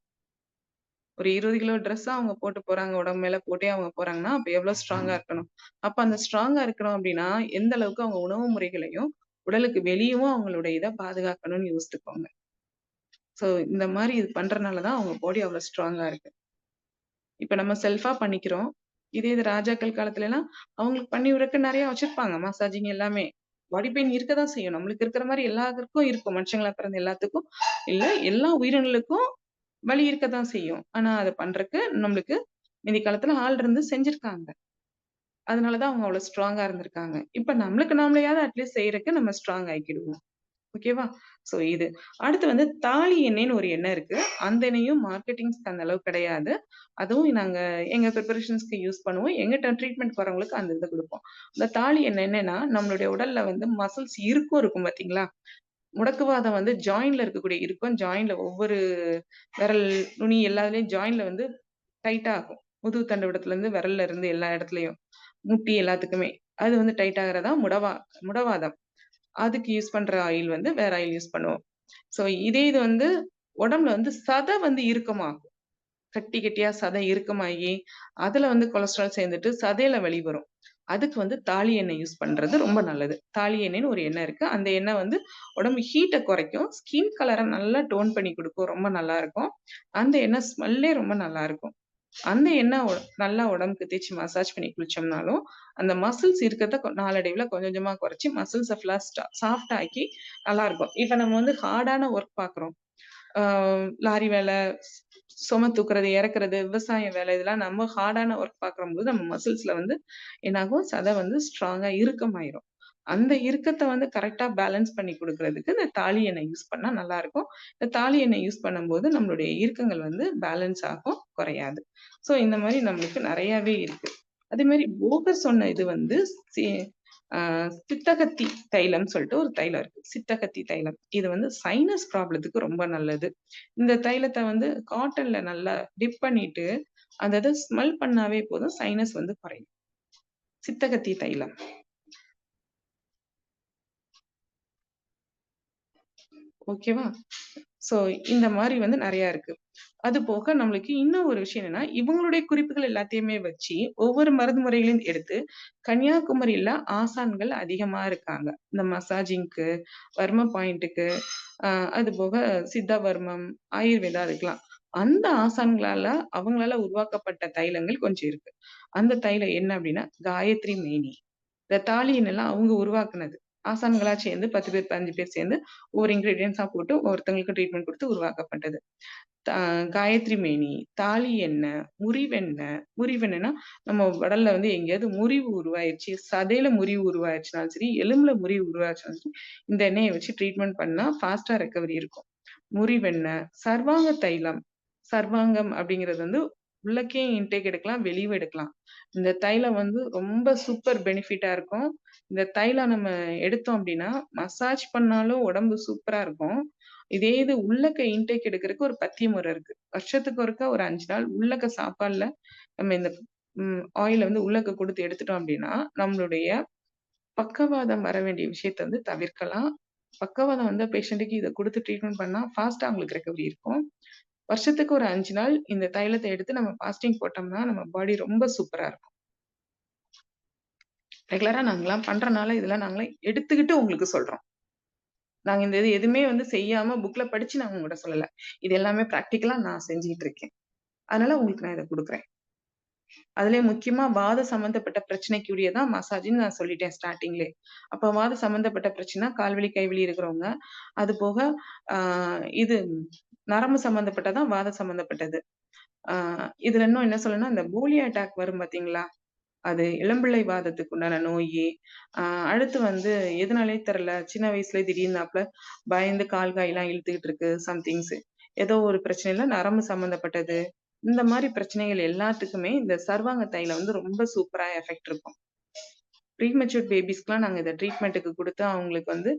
ஒரு 20 கிலோ ட்ரெஸ்ஸ அவங்க போட்டு போறாங்க. உடம்பு மேல போட்டே அவங்க போறாங்கன்னா, அப்ப எவ்வளோ ஸ்ட்ராங்கா இருக்கணும். அப்ப அந்த ஸ்ட்ராங்கா இருக்கணும் அப்டின்னா, எந்த அளவுக்கு அவங்க உணவு முறைகளையும், உடலுக்கு வெளியவும் அவங்களுடைய இத பாதுகாக்கணும்னு யோசித்துக்கோங்க. ஸோ இந்த மாரி இது பண்றனால தான் அவங்க பாடி அவ்வளோ ஸ்ட்ராங்கா இருக்கு. இப்ப நம்ம செல்ஃபா பண்ணிக்கிறோம். இதே இது ராஜாக்கள் காலத்துலலாம் அவங்களுக்கு பண்ணி விடறக்கு நெறைய வச்சிருப்பாங்க. மசாஜிங் எல்லாமே. பாடி பெயின் இருக்க தான் செய்யும். நம்மளுக்கு இருக்கிற மாரி எல்லாருக்கும் இருக்கும். மனுஷங்களா பிறந்த எல்லாத்துக்கும் இல்ல, எல்லா உயிரினங்களுக்கும் வலி இருக்க தான் செய்யும். ஆனா அத பண்றக்கு நம்மளுக்கு மிந்தி காலத்துல ஆள் இருந்து செஞ்சிருக்காங்க. அதனால தான் அவங்க அவ்வளவு ஸ்ட்ராங்கா இருந்திருக்காங்க. இப்ப நம்மளுக்கு நாமளையாவது அட்லீஸ்ட் செய்யறக்கு நம்ம ஸ்ட்ராங் ஆக்கிடுவோம். ஓகேவா? சோ இது. அடுத்து வந்து தாலி எண்ணெய்ன்னு ஒரு எண்ணெய் இருக்கு. அந்த எண்ணெயும் மார்க்கெட்டிங்ஸ்க்கு அந்த அளவுக்கு கிடையாது. அதுவும் நாங்க எங்க பிரிப்பரேஷன்ஸ்க்கு யூஸ் பண்ணுவோம். எங்கிட்ட ட்ரீட்மெண்ட் வரவங்களுக்கு அந்த இத குடுப்போம். இந்த தாலி எண்ணெய் என்னன்னா, நம்மளுடைய உடல்ல வந்து மசில்ஸ் இறுக்கம் இருக்கும் பார்த்தீங்களா? முடக்குவாதம் வந்து ஜாயின்ட்ல இருக்கக்கூடிய இறுக்கம், ஜாயின்ட்ல ஒவ்வொரு விரல், நுனி எல்லாத்துலயும் ஜாயின்ட்ல வந்து டைட்டா ஆகும். முதுகு தண்டுவடத்துல இருந்து விரல்ல இருந்து எல்லா இடத்துலயும். முட்டி எல்லாத்துக்குமே. அது வந்து டைட் ஆகுறதா முடவாதம். அதுக்கு யூஸ் பண்ற ஆயில் வந்து வேற ஆயில் யூஸ் பண்ணுவோம். சோ இதே இது வந்து உடம்புல வந்து சதை வந்து இறுக்கமாகும். கட்டி கட்டியா சதை இறுக்கமாகி, அதுல வந்து கொலஸ்ட்ரால் சேர்ந்துட்டு சதையில வலி வரும். அதுக்கு வந்து தாலி எண்ணெய் யூஸ் பண்றது ரொம்ப நல்லது. தாலி எண்ணெய்ன்னு ஒரு எண்ணெய் இருக்கு. அந்த எண்ணெய் வந்து உடம்பு ஹீட்ட குறைக்கும். ஸ்கின் கலர நல்லா டோன் பண்ணி குடுக்கும். ரொம்ப நல்லா இருக்கும். அந்த எண்ணெய் ஸ்மெல்லே ரொம்ப நல்லா இருக்கும். அந்த எண்ணெய் நல்லா உடம்புக்கு தேய்ச்சு மசாஜ் பண்ணி குளிச்சோம்னாலும், அந்த மசில்ஸ் இருக்கத்த நாளடைவுல கொஞ்சம் கொஞ்சமா குறைச்சு மசில்ஸ ஃபுல்லா சாஃப்ட் ஆக்கி நல்லாருக்கும். இப்ப நம்ம வந்து ஹார்டான ஒர்க் பார்க்குறோம். ஆ லாரி வேல, சும தூக்குறது, இறக்குறது, விவசாய வேலை இதெல்லாம் நம்ம ஹார்டான ஒர்க் பார்க்கும்போது நம்ம மசில்ஸ்ல வந்து என்னாகும்? சதை வந்து ஸ்ட்ராங்கா இறுக்கமாயிரும். அந்த இறுக்கத்த வந்து கரெக்ட்டா பேலன்ஸ் பண்ணி குடுக்குறதுக்கு இந்த தாலி எண்ணெய் யூஸ் பண்ணா நல்லாருக்கும். இந்த தாலி எண்ணெய் யூஸ் பண்ணும்போது நம்மளுடைய இறுக்கங்கள் வந்து பேலன்ஸ் ஆகும், குறையாது. ஸோ இந்த மாரி நம்மளுக்கு நெறையாவே இருக்கு. அதே மாரி போகர் சொன்ன இது வந்து சி ஆ சித்தகத்தி தைலம்னு சொல்லிட்டு ஒரு தைலம் இருக்கு. சித்தகத்தி தைலம். இது வந்து சைனஸ் ப்ராப்ளத்துக்கு ரொம்ப நல்லது. இந்த தைலத்த வந்து காட்டன்ல நல்லா டிப் பண்ணிட்டு, அந்த இத ஸ்மெல் பண்ணாவே போதும் சைனஸ் வந்து குறையும். சித்தகத்தி தைலம். ஓகேவா? ஸோ இந்த மாரி வந்து நெறையா இருக்கு. அது போக நம்மளுக்கு இன்னும் ஒரு விஷயம் என்னன்னா, இவங்களுடைய குறிப்புகள் எல்லாத்தையுமே வச்சு, ஒவ்வொரு மருந்து முறைகளையும் எடுத்து, கன்னியாகுமரியில ஆசான்கள் அதிகமா இருக்காங்க. இந்த மசாஜிங்க்கு, வர்ம பாயிண்ட்டுக்கு, அ அது போக சித்தா வர்மம், ஆயுர்வேதா அதுக்கெல்லாம். அந்த ஆசான்களால அவங்களால உருவாக்கப்பட்ட தைலங்கள் கொஞ்சம் இருக்கு. அந்த தைலம் என்ன அப்டின்னா, காயத்ரி மேனி. இந்த தாளியின் எல்லாம் அவங்க உருவாக்குனது. ஆசான்களா சேர்ந்து 10 பேர், 15 பேர் சேர்ந்து ஒவ்வொரு இன்கிரீடியன்ட்ஸா போட்டு ஒவ்வொருத்தவங்களுக்கும் ட்ரீட்மெண்ட் குடுத்து உருவாக்கப்பட்டது. த காயத்ரி மேனி, தாளி எண்ணெய், முறிவெண்ணெய். முறிவெண்ணெய்னா, நம்ம உடல்ல வந்து எங்கேயாவது முறிவு உருவாயிருச்சு, சதையில முறிவு உருவாயிருச்சுனாலும் சரி, எலும்புல முறிவு உருவாச்சுனாலும் சரி, இந்த எண்ணெய வச்சு ட்ரீட்மெண்ட் பண்ணா ஃபாஸ்ட்டா ரெக்கவரி இருக்கும். முறிவெண்ணெய், சர்வாங்க தைலம். சர்வாங்கம் அப்படிங்கிறது வந்து உள்ளக்கே இன்டேக் எடுக்கலாம், வெளியவும் எடுக்கலாம். இந்த தைலம் வந்து ரொம்ப சூப்பர் பெனிஃபிட்டா இருக்கும். இந்த தைலம் நம்ம எடுத்தோம் அப்படின்னா, மசாஜ் பண்ணாலும் உடம்பு சூப்பரா இருக்கும். இதே இது உள்ளக்க இன்டேக் எடுக்கிறதுக்கு ஒரு பத்திய முறை இருக்கு. வருஷத்துக்கு ஒருக்கா ஒரு 5 நாள் உள்ளக்க சாப்பாடுல நம்ம இந்த ஆயில வந்து உள்ளக்க குடுத்து எடுத்துட்டோம் அப்படின்னா, நம்மளுடைய பக்கவாதம் வர வேண்டிய விஷயத்த வந்து தவிர்க்கலாம். பக்கவாதம் வந்த பேஷண்ட்டுக்கு இத குடுத்து ட்ரீட்மெண்ட் பண்ணா ஃபாஸ்ட்டா அவங்களுக்கு ரெக்கவரி இருக்கும். வருஷத்துக்கு ஒரு 5 நாள் இந்த தைலத்த எடுத்து நம்ம ஃபாஸ்டிங் போட்டோம்னா, நம்ம பாடி ரொம்ப சூப்பரா இருக்கும். ரெகுலரா நாங்கலாம் பண்றனால, இதெல்லாம் நாங்கலாம் எடுத்துக்கிட்டு உங்களுக்கு சொல்றோம். நாங்க இந்த இது எதுவுமே வந்து செய்யாம புக்ல படிச்சு நாங்க உங்கட்ட சொல்லல. இது எல்லாமே பிராக்டிகலா நான் செஞ்சுகிட்டு இருக்கேன். அதனால உங்களுக்கு நான் இத குடுக்குறேன். அதிலயும் முக்கியமா வாத சம்மந்தப்பட்ட பிரச்சனைக்குரியது தான் மசாஜ்ன்னு நான் சொல்லிட்டேன் ஸ்டார்ட்டிங்லயே. அப்ப வாத சம்மந்தப்பட்ட பிரச்சனை, கால் வலி, கை வலி இருக்கிறவங்க, அது போக ஆ இது நரம்பு சம்மந்தப்பட்டது தான் வாத சம்மந்தப்பட்டது. ஆ இதுல இன்னும் என்ன சொல்லணும்னா, இந்த போலியோ அட்டாக் வரும் பார்த்தீங்களா? அது இளம்பிள்ளை வாதத்துக்கு உண்டான நோயி. அ அடுத்து வந்து எதுனாலயே தெரியல. சின்ன வயசுலயே திடீர்னாப்ல பயந்து கால் கைலாம் இழுத்துக்கிட்டு இருக்கு சம்திங்ஸ். ஏதோ ஒரு பிரச்சனையில நரம்பு சம்மந்தப்பட்டது. இந்த மாரி பிரச்சனைகள் எல்லாத்துக்குமே இந்த சர்வாங்க தைலம் வந்து ரொம்ப சூப்பரா எஃபெக்ட் இருக்கும். ப்ரீமெச்சூர் பேபீஸ்க்குலாம் நாங்க இத ட்ரீட்மென்ட்டுக்கு குடுத்து அவங்களுக்கு வந்து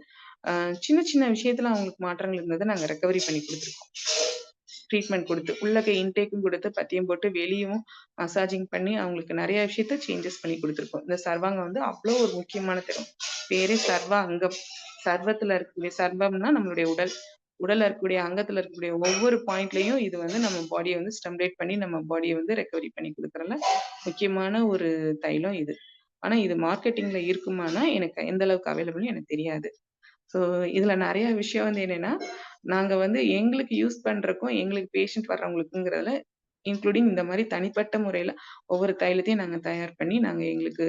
அ சின்ன சின்ன விஷயத்துல அவங்களுக்கு மாற்றங்கள் இருந்தத நாங்க ரெக்கவரி பண்ணி குடுத்துருக்கோம். ட்ரீட்மெண்ட் குடுத்து, உள்ளக்க இன்டேக்கும் குடுத்து, பத்தியம் போட்டு, வெளியவும் மசாஜிங் பண்ணி, அவங்களுக்கு நெறைய விஷயத்த சேஞ்சஸ் பண்ணி குடுத்துருக்கோம். இந்த சர்வாங்கம் வந்து அவ்ளோ ஒரு முக்கியமான திறம். பேரே சர்வ அங்கம். சர்வத்துல இருக்கக்கூடிய சர்வம்னா நம்மளுடைய உடல். உடல்ல இருக்கக்கூடிய அங்கத்துல இருக்கக்கூடிய ஒவ்வொரு பாயிண்ட்லயும் இது வந்து நம்ம பாடிய வந்து ஸ்டிமுலேட் பண்ணி, நம்ம பாடிய வந்து ரெக்கவரி பண்ணி குடுக்குறதுல முக்கியமான ஒரு தைலம் இது. ஆனா இது மார்க்கெட்டிங்ல இருக்குமானா, எனக்கு எந்த அளவுக்கு அவைலபிள்னு எனக்கு தெரியாது. ஸோ, இதுல நெறைய விஷயம் வந்து என்னன்னா, நாங்க வந்து எங்களுக்கு யூஸ் பண்றக்கும், எங்களுக்கு பேஷண்ட் வர்றவங்களுக்குங்கிறதுல இன்க்ளூடிங் இந்த மாரி தனிப்பட்ட முறையில ஒவ்வொரு தைலத்தையும் நாங்க தயார் பண்ணி, நாங்க எங்களுக்கு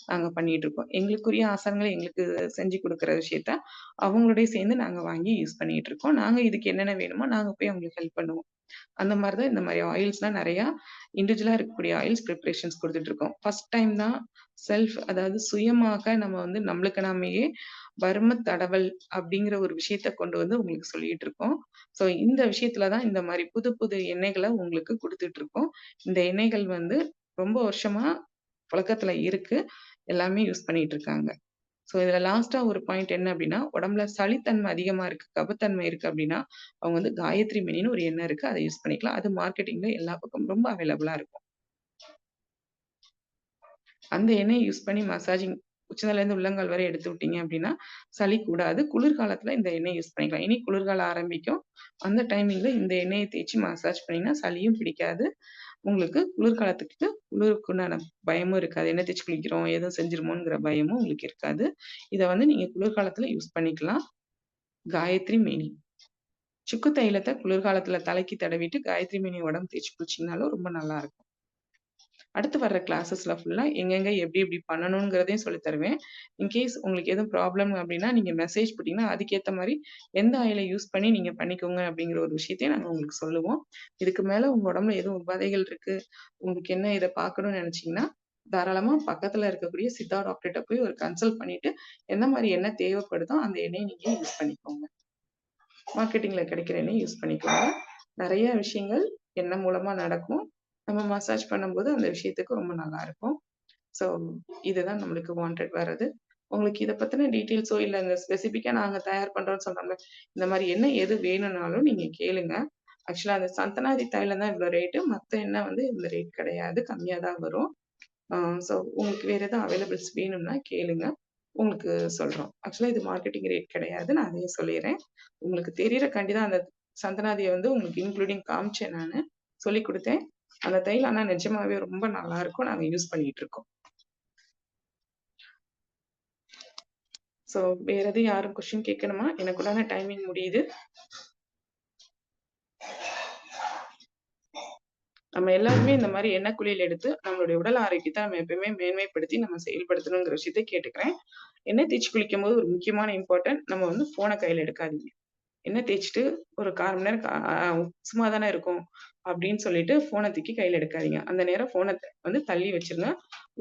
நாங்க பண்ணிட்டுருக்கோம். எங்களுக்குரிய ஆசான்கள் எங்களுக்கு செஞ்சு குடுக்குற விஷயத்த, அவங்களோடயே சேர்ந்து நாங்க வாங்கி யூஸ் பண்ணிட்டுருக்கோம். நாங்க இதுக்கு என்னென்ன வேணுமோ, நாங்க போய் அவங்களுக்கு ஹெல்ப் பண்ணுவோம். அந்த மாரி தான் இந்த மாரி ஆயில்ஸ்லாம் நெறையா இண்டிவிஜுவலா இருக்கக்கூடிய ஆயில்ஸ் பிரிப்பரேஷன்ஸ் குடுத்துட்டுருக்கோம். ஃபர்ஸ்ட் டைம் தான் அதாவது சுயமாக நம்ம வந்து நம்மளுக்கு நாமயே வர்ம தடவல் அப்படிங்கிற ஒரு விஷயத்த கொண்டு வந்து உங்களுக்கு சொல்லிட்டு இருக்கோம். ஸோ இந்த விஷயத்துல தான் இந்த மாரி புது புது எண்ணெய்கள உங்களுக்கு குடுத்துட்டு இருக்கோம். இந்த எண்ணெய்கள் வந்து ரொம்ப வருஷமா புழக்கத்துல இருக்கு. எல்லாமே யூஸ் பண்ணிட்டு இருக்காங்க. ஸோ இதுல லாஸ்ட்டா ஒரு பாயிண்ட் என்ன அப்டின்னா, உடம்புல சளித்தன்மை அதிகமா இருக்கு, கபத்தன்மை இருக்கு அப்டின்னா, அவங்க வந்து காயத்ரி மணின்னு ஒரு எண்ணெய் இருக்கு. அத யூஸ் பண்ணிக்கலாம். அது மார்க்கெட்டிங்ல எல்லா பக்கமும் ரொம்ப அவைலபிளா இருக்கும். அந்த எண்ணெய யூஸ் பண்ணி மசாஜிங் உச்சந்தலையிலிருந்து உள்ளங்கால் வரை எடுத்து விட்டீங்க அப்டின்னா, சளி கூடாது. குளிர்காலத்துல இந்த எண்ணெய் யூஸ் பண்ணிக்கலாம். இனி குளிர்காலம் ஆரம்பிக்கும். அந்த டைமிங்ல இந்த எண்ணெய தேய்ச்சு மசாஜ் பண்ணீங்கன்னா, சளியும் பிடிக்காது. உங்களுக்கு குளிர்காலத்துக்கு குளிருக்குண்டான பயமும் இருக்காது. எண்ணெய் தேய்ச்சு குளிக்கிறோம், எதுவும் செஞ்சுருமோங்கிற பயமும் உங்களுக்கு இருக்காது. இத வந்து நீங்க குளிர்காலத்துல யூஸ் பண்ணிக்கலாம். காயத்ரி மேனி. சுக்கு தைலத்த குளிர்காலத்துல தலைக்கு தடவிட்டு, காயத்ரி மேனிய உடம்பு தேய்ச்சு குளிச்சீங்கனாலும் ரொம்ப நல்லாருக்கும். அடுத்து வர்ற கிளாஸஸ்ல ஃபுல்லா எங்கெங்க, எப்படி எப்படி பண்ணணுங்கிறதையும் சொல்லித் தருவேன். இன்கேஸ் உங்களுக்கு எதுவும் ப்ராப்ளம் அப்படின்னா, நீங்க மெசேஜ் போட்டீங்கன்னா, அதுக்கேத்த மாரி எந்த ஆயில யூஸ் பண்ணி நீங்க பண்ணிக்கோங்க அப்படிங்கிற ஒரு விஷயத்தையும் நாங்க உங்களுக்கு சொல்லுவோம். இதுக்கு மேல உங்க உடம்புல எதுவும் உபாதைகள் இருக்கு, உங்களுக்கு என்ன இத பார்க்கணும்னு நெனச்சீங்கன்னா, தாராளமா பக்கத்துல இருக்கக்கூடிய சித்தா டாக்டர்ட்ட போய் ஒரு கன்சல்ட் பண்ணிட்டு, எந்த மாரி எண்ணெய் தேவைப்படுதோ அந்த எண்ணெய நீங்க யூஸ் பண்ணிக்கோங்க. மார்க்கெட்டிங்ல கிடைக்கிற எண்ணெய யூஸ் பண்ணிக்கோங்க. நெறைய விஷயங்கள் எண்ணெய் மூலமா நடக்கும். நம்ம மசாஜ் பண்ணும்போது அந்த விஷயத்துக்கு ரொம்ப நல்லா இருக்கும். ஸோ இதுதான் நம்மளுக்கு வாண்டட் வர்றது. உங்களுக்கு இத பத்தின டீட்டெயில்ஸோ, இல்ல இந்த ஸ்பெசிஃபிக்கா நாங்க தயார் பண்றோம்ன்னு சொல்றோம்ல, இந்த மாரி எண்ணெய் எது வேணும்னாலும் நீங்க கேளுங்க. ஆக்சுவலா அந்த சந்தனாதி தைலம் தான் இவ்ளோ ரேட்டு. மத்த எண்ணெய் வந்து இந்த ரேட் கிடையாது. கம்மியா தான் வரும். ஆ ஸோ உங்களுக்கு வேற எதுவும் அவைலபிள்ஸ் வேணும்னா கேளுங்க. உங்களுக்கு சொல்றோம். ஆக்சுவலா இது மார்க்கெட்டிங் ரேட் கிடையாது. நான் அதையும் சொல்லிர்றேன். உங்களுக்கு தெரியறக்காண்டி தான் அந்த சந்தனாதிய வந்து உங்களுக்கு இன்க்ளூடிங் காமிச்சேன் நானு. சொல்லிக் குடுத்தேன். அந்த தைலம் ஆனா நிஜமாவே ரொம்ப நல்லா இருக்கும். நாங்க யூஸ் பண்ணிட்டு இருக்கோம். சோ வேற எதுவும் யாரும் கொஸ்டின் கேட்கணுமா? எனக்கு உண்டான டைமிங் முடியுது. நம்ம எல்லாருமே இந்த மாரி எண்ணெய் குளியல் எடுத்து நம்மளுடைய உடல் ஆரோக்கியத்த நம்ம எப்பயுமே மேன்மைப்படுத்தி நம்ம செயல்படுத்தணுங்கிற விஷயத்த கேட்டுக்கிறேன். எண்ணெய் தேய்ச்சு குளிக்கும்போது ஒரு முக்கியமான இம்பார்ட்டன்ட் நம்ம வந்து ஃபோன கையில எடுக்காதீங்க. எண்ணெய் தேய்ச்சுட்டு ஒரு 1/4 மணி நேரம் சும்மா தானே இருக்கோம் அப்படின்னு சொல்லிட்டு ஃபோன தூக்கி கையில எடுக்காதீங்க. அந்த நேரம் ஃபோன வந்து தள்ளி வச்சுருங்க.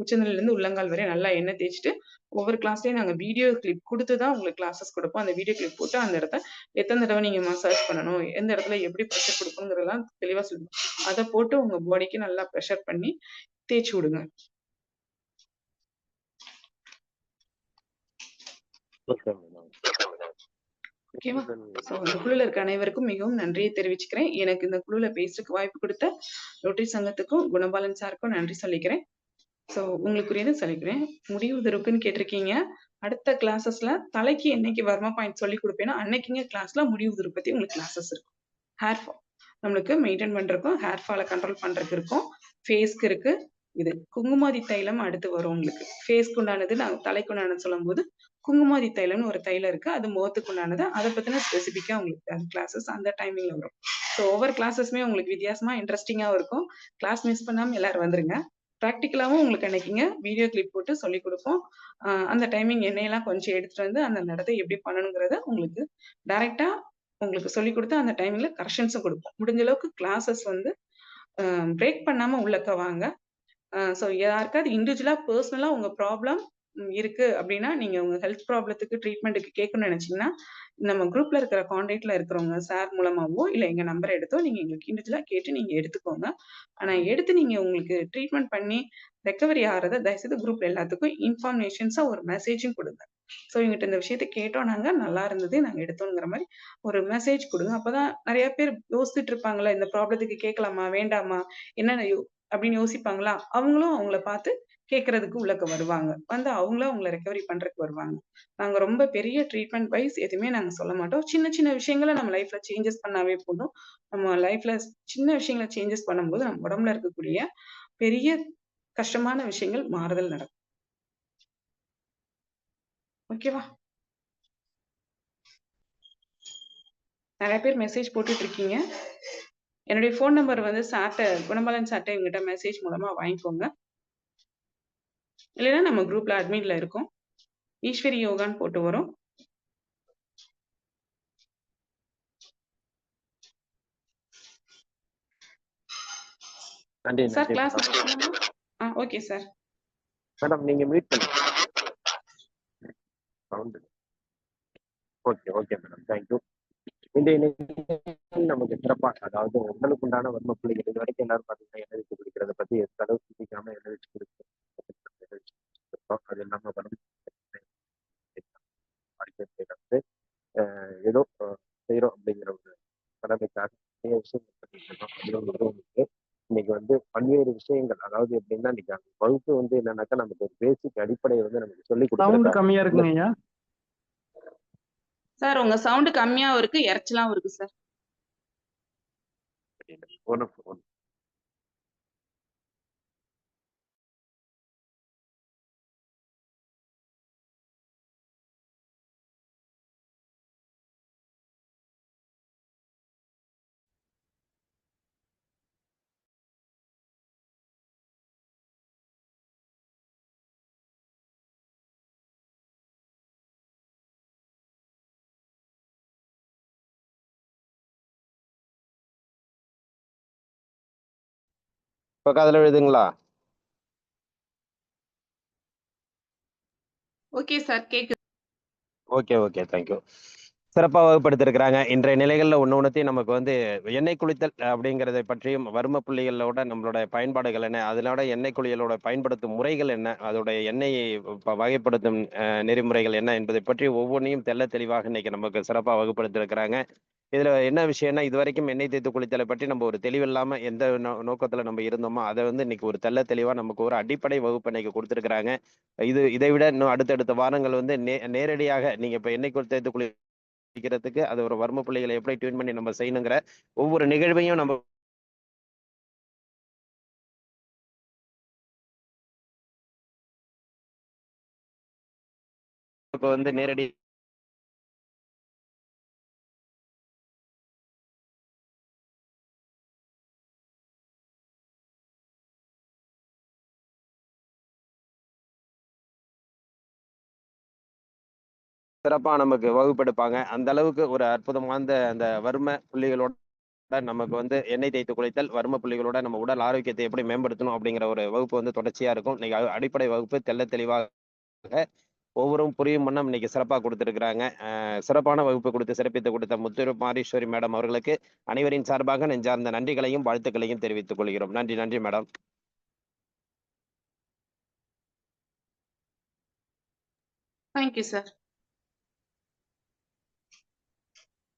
உச்சந்தலையிலேருந்து உள்ளங்கால் வரை நல்லா எண்ணெய் தேய்ச்சுட்டு, ஒவ்வொரு கிளாஸ்லயும் நாங்க வீடியோ கிளிப் குடுத்து தான் உங்களுக்கு கிளாஸஸ் குடுப்போம். அந்த வீடியோ கிளிப் போட்டு அந்த இடத்த எத்தன தடவ நீங்க மசாஜ் பண்ணணும், எந்த இடத்துல எப்படி பிரஷர் குடுக்கணுங்கிறதெல்லாம் தெளிவா சொல்லுவோம். அத போட்டு உங்க பாடிக்கு நல்லா பிரஷர் பண்ணி தேய்ச்சு விடுங்க. Okay madam. ஓகேவா? ஸோ இந்த குழுல இருக்க அனைவருக்கும் மிகவும் நன்றியை தெரிவிச்சுக்கிறேன். எனக்கு இந்த குழுல பேசுறதுக்கு வாய்ப்பு குடுத்த ரோட்டரி சங்கத்துக்கும், குணபாலன் சாருக்கும் நன்றி சொல்லிக்கிறேன். ஸோ உங்களுக்குரியத சொல்லிக்கிறேன். முடிவு உதிர்வுக்குன்னு கேட்டிருக்கீங்க. அடுத்த கிளாஸஸ்ல தலைக்கு என்னைக்கு வர்மா பாயிண்ட் சொல்லிக் குடுப்பேனோ, அன்னைக்குங்க கிளாஸ்ல முடிவு உதிர்வு பத்தி உங்களுக்கு கிளாஸஸ் இருக்கும். ஹேர் ஃபால் நம்மளுக்கு மெயின்டெயின் பண்றதுக்கும், ஹேர் ஃபால கண்ட்ரோல் பண்றதுக்கு இருக்கும். ஃபேஸ்க்கு இருக்கு. இது குங்குமாதி தைலம் அடுத்து வரும் உங்களுக்கு. ஃபேஸ்க்கு உண்டானது நான் தலைக்கு உண்டானது சொல்லும்போது, குங்குமாதி தைலம்னு ஒரு தைலம் இருக்கு. அது முகத்துக்கு உண்டானது. அத பத்தின ஸ்பெசிஃபிக்கா உங்களுக்கு அந்த கிளாஸஸ் அந்த டைமிங்ல வரும். ஸோ ஒவ்வொரு கிளாஸஸுமே உங்களுக்கு வித்தியாசமா, இன்ட்ரஸ்டிங்காவும் இருக்கும். கிளாஸ் மிஸ் பண்ணாம எல்லாரும் வந்துருங்க. பிராக்டிகலாவும் உங்களுக்கு அன்னைக்குங்க வீடியோ கிளிப் போட்டு சொல்லிக் குடுப்போம். அந்த டைமிங் எண்ணெயெல்லாம் கொஞ்சம் எடுத்துட்டு வந்து, அந்த நடத்தை எப்படி பண்ணணுங்கிறத உங்களுக்கு டைரக்ட்டா உங்களுக்கு சொல்லிக் குடுத்து, அந்த டைம்ல கரெக்ஷன்ஸும் குடுப்போம். முடிஞ்ச அளவுக்கு கிளாஸஸ் வந்து பிரேக் பண்ணாம உள்ளக்க வாங்க. ஸோ யாருக்காவது இண்டிவிஜுவலா பெர்சனலா உங்க ப்ராப்ளம் இருக்கு அப்டின்னா, நீங்க உங்க ஹெல்த் ப்ராப்ளத்துக்கு ட்ரீட்மென்ட்க்கு கேட்கணும்னு நெனச்சீங்கன்னா, நம்ம குரூப்ல இருக்கிற கான்டாக்ட்ல இருக்கிறவங்க சார் மூலமாவோ, இல்ல எங்க நம்பர எடுத்தோ நீங்க எங்களுக்கு இண்டிவிஜுவலா கேட்டு நீங்க எடுத்துக்கோங்க. ஆனா எடுத்து நீங்க உங்களுக்கு ட்ரீட்மென்ட் பண்ணி ரெக்கவரி ஆறத தயவுசெய்து குரூப்ல எல்லாத்துக்கும் இன்ஃபர்மேஷன்ஸா ஒரு மெசேஜும் குடுங்க. ஸோ என்கிட்ட இந்த விஷயத்த கேட்டோம் நாங்க, நல்லா இருந்தது, நாங்க எடுத்தோங்கிற மாரி ஒரு மெசேஜ் குடுங்க. அப்பதான் நெறைய பேர் யோசிச்சுட்டு இருப்பாங்கல்ல, இந்த ப்ராப்ளத்துக்கு கேட்கலாமா? வேண்டாமா? என்னென்ன அப்படின்னு யோசிப்பாங்களா? அவங்களும் அவங்கள பார்த்து கேட்கறதுக்கு உள்ளக்க வருவாங்க. வந்து அவங்களும் அவங்கள ரெக்கவரி பண்றதுக்கு வருவாங்க. நாங்க ரொம்ப பெரிய ட்ரீட்மெண்ட் வைஸ் எதுவுமே நாங்க சொல்ல மாட்டோம். சின்ன சின்ன விஷயங்கள நம்ம லைஃப்ல சேஞ்சஸ் பண்ணாவே போதும். நம்ம லைஃப்ல சின்ன விஷயங்கள சேஞ்சஸ் பண்ணும்போது நம்ம உடம்புல இருக்கக்கூடிய பெரிய கஷ்டமான விஷயங்கள் மாறுதல் நடக்கும். ஓகேவா? நெறைய பேர் மெசேஜ் போட்டுட்டு இருக்கீங்க. என்னுடைய ஃபோன் நம்பர் வந்து சார்ட்ட குணபாலன் சார்ட்ட என்கிட்ட மெசேஜ் மூலமா வாங்கிக்கோங்க. இல்லைன்னா நம்ம குரூப்ல அட்மின்ல இருக்கோம். ஈஸ்வரி யோகான்னு போட்டு வரும். நன்றி சார் நன்றி class madam. Okay sir. Madam நீங்க மியூட் பண்ணுங்க. Sound. Okay okay madam. Thank you. இன்றைய நிகழ்ச்சியில் நமக்கு சிறப்பா அதாவது உடலுக்கு உண்டான வர்ம புள்ளிகள் இது வரைக்கும் எல்லாரும் பார்த்தீங்கன்னா எண்ணெய் வச்சு குடிக்கிறத பத்தி எந்த அளவு சிந்திக்காம எண்ணெய் வச்சு குடிக்கிறோம். அது இல்லாம வரும் வாழ்க்கையில வந்து ஏதோ செய்யறோம் அப்படிங்கிற ஒரு கடமைக்காக நிறைய விஷயங்கள் பண்ணிட்டு இருக்கோம். அதுல ஒரு இதுவும் இருக்கு. இன்னைக்கு வந்து பல்வேறு விஷயங்கள் அதாவது எப்படின்னா இன்னைக்கு அந்த வகுப்பு வந்து என்னன்னாக்கா நமக்கு ஒரு பேசிக் அடிப்படையை வந்து நமக்கு சொல்லி சவுண்ட் கொடுத்துருக்காங்க. கம்மியா இருக்குங்க ஐயா. சார் உங்க சவுண்ட் கம்மியாவும் இருக்கு, இரைச்சலாவும் இருக்கு சார். ஒன்று இப்போ காதுல விழுதுங்களா? ஓகே சார் கேக்குது. Okay okay thank you. சிறப்பாக வகுப்படுத்திருக்கிறாங்க. இன்றைய நிலைகளில் ஒன்னொன்னுத்தையும் நமக்கு வந்து எண்ணெய் குளித்தல் அப்படிங்கிறதை பற்றியும் வர்ம புள்ளிகளோட நம்மளோட பயன்பாடுகள் என்ன, அதனோட எண்ணெய் குளியலோட பயன்படுத்தும் முறைகள் என்ன, அதோடைய எண்ணெயை வகைப்படுத்தும் நெறிமுறைகள் என்ன என்பதை பற்றி ஒவ்வொன்றையும் தெள்ள தெளிவாக இன்னைக்கு நமக்கு சிறப்பாக வகுப்படுத்திருக்கிறாங்க. இதுல என்ன விஷயம்னா, இதுவரைக்கும் எண்ணெய் தேய்த்து குளித்தலை பற்றி நம்ம ஒரு தெளிவில்லாம எந்த நோக்கத்துல நம்ம இருந்தோமோ, அத வந்து இன்னைக்கு ஒரு தெள்ள தெளிவா நமக்கு ஒரு அடிப்படை வகுப்பு இன்னைக்கு குடுத்திருக்கிறாங்க. இதை விட இன்னும் அடுத்தடுத்த வாரங்கள் வந்து நேரடியாக நீங்க இப்ப எண்ணெய் தேய்த்து குளிக்கிறதுக்கு அது ஒரு வர்ம புள்ளிகளை எப்படி டியூன் பண்ணி நம்ம செய்யணுங்கிற ஒவ்வொரு நிகழ்வையும் நம்ம இப்ப வந்து நேரடி சிறப்பா நமக்கு வகுப்பெடுப்பாங்க. அந்த அளவுக்கு ஒரு அற்புதம் வாய்ந்த அந்த வர்ம புள்ளிகளோட நமக்கு வந்து எண்ணெய் தேய்த்து குளித்தல், வர்ம புள்ளிகளோட நம்ம உடல் ஆரோக்கியத்தை எப்படி மேம்படுத்தணும் அப்படிங்கிற ஒரு வகுப்பு வந்து தொடர்ச்சியா இருக்கும். இன்னைக்கு அடிப்படை வகுப்பு தெள்ளத் தெளிவாக ஒவ்வொருவரும் புரியும் வண்ணம் இன்னைக்கு சிறப்பா குடுத்திருக்கிறாங்க. சிறப்பான வகுப்பு குடுத்து சிறப்பித்து கொடுத்த முத்து மாரீஸ்வரி மேடம் அவர்களுக்கு அனைவரின் சார்பாக நெஞ்சார்ந்த நன்றிகளையும், வாழ்த்துக்களையும் தெரிவித்துக் கொள்கிறோம். நன்றி, நன்றி மேடம். Thank you sir.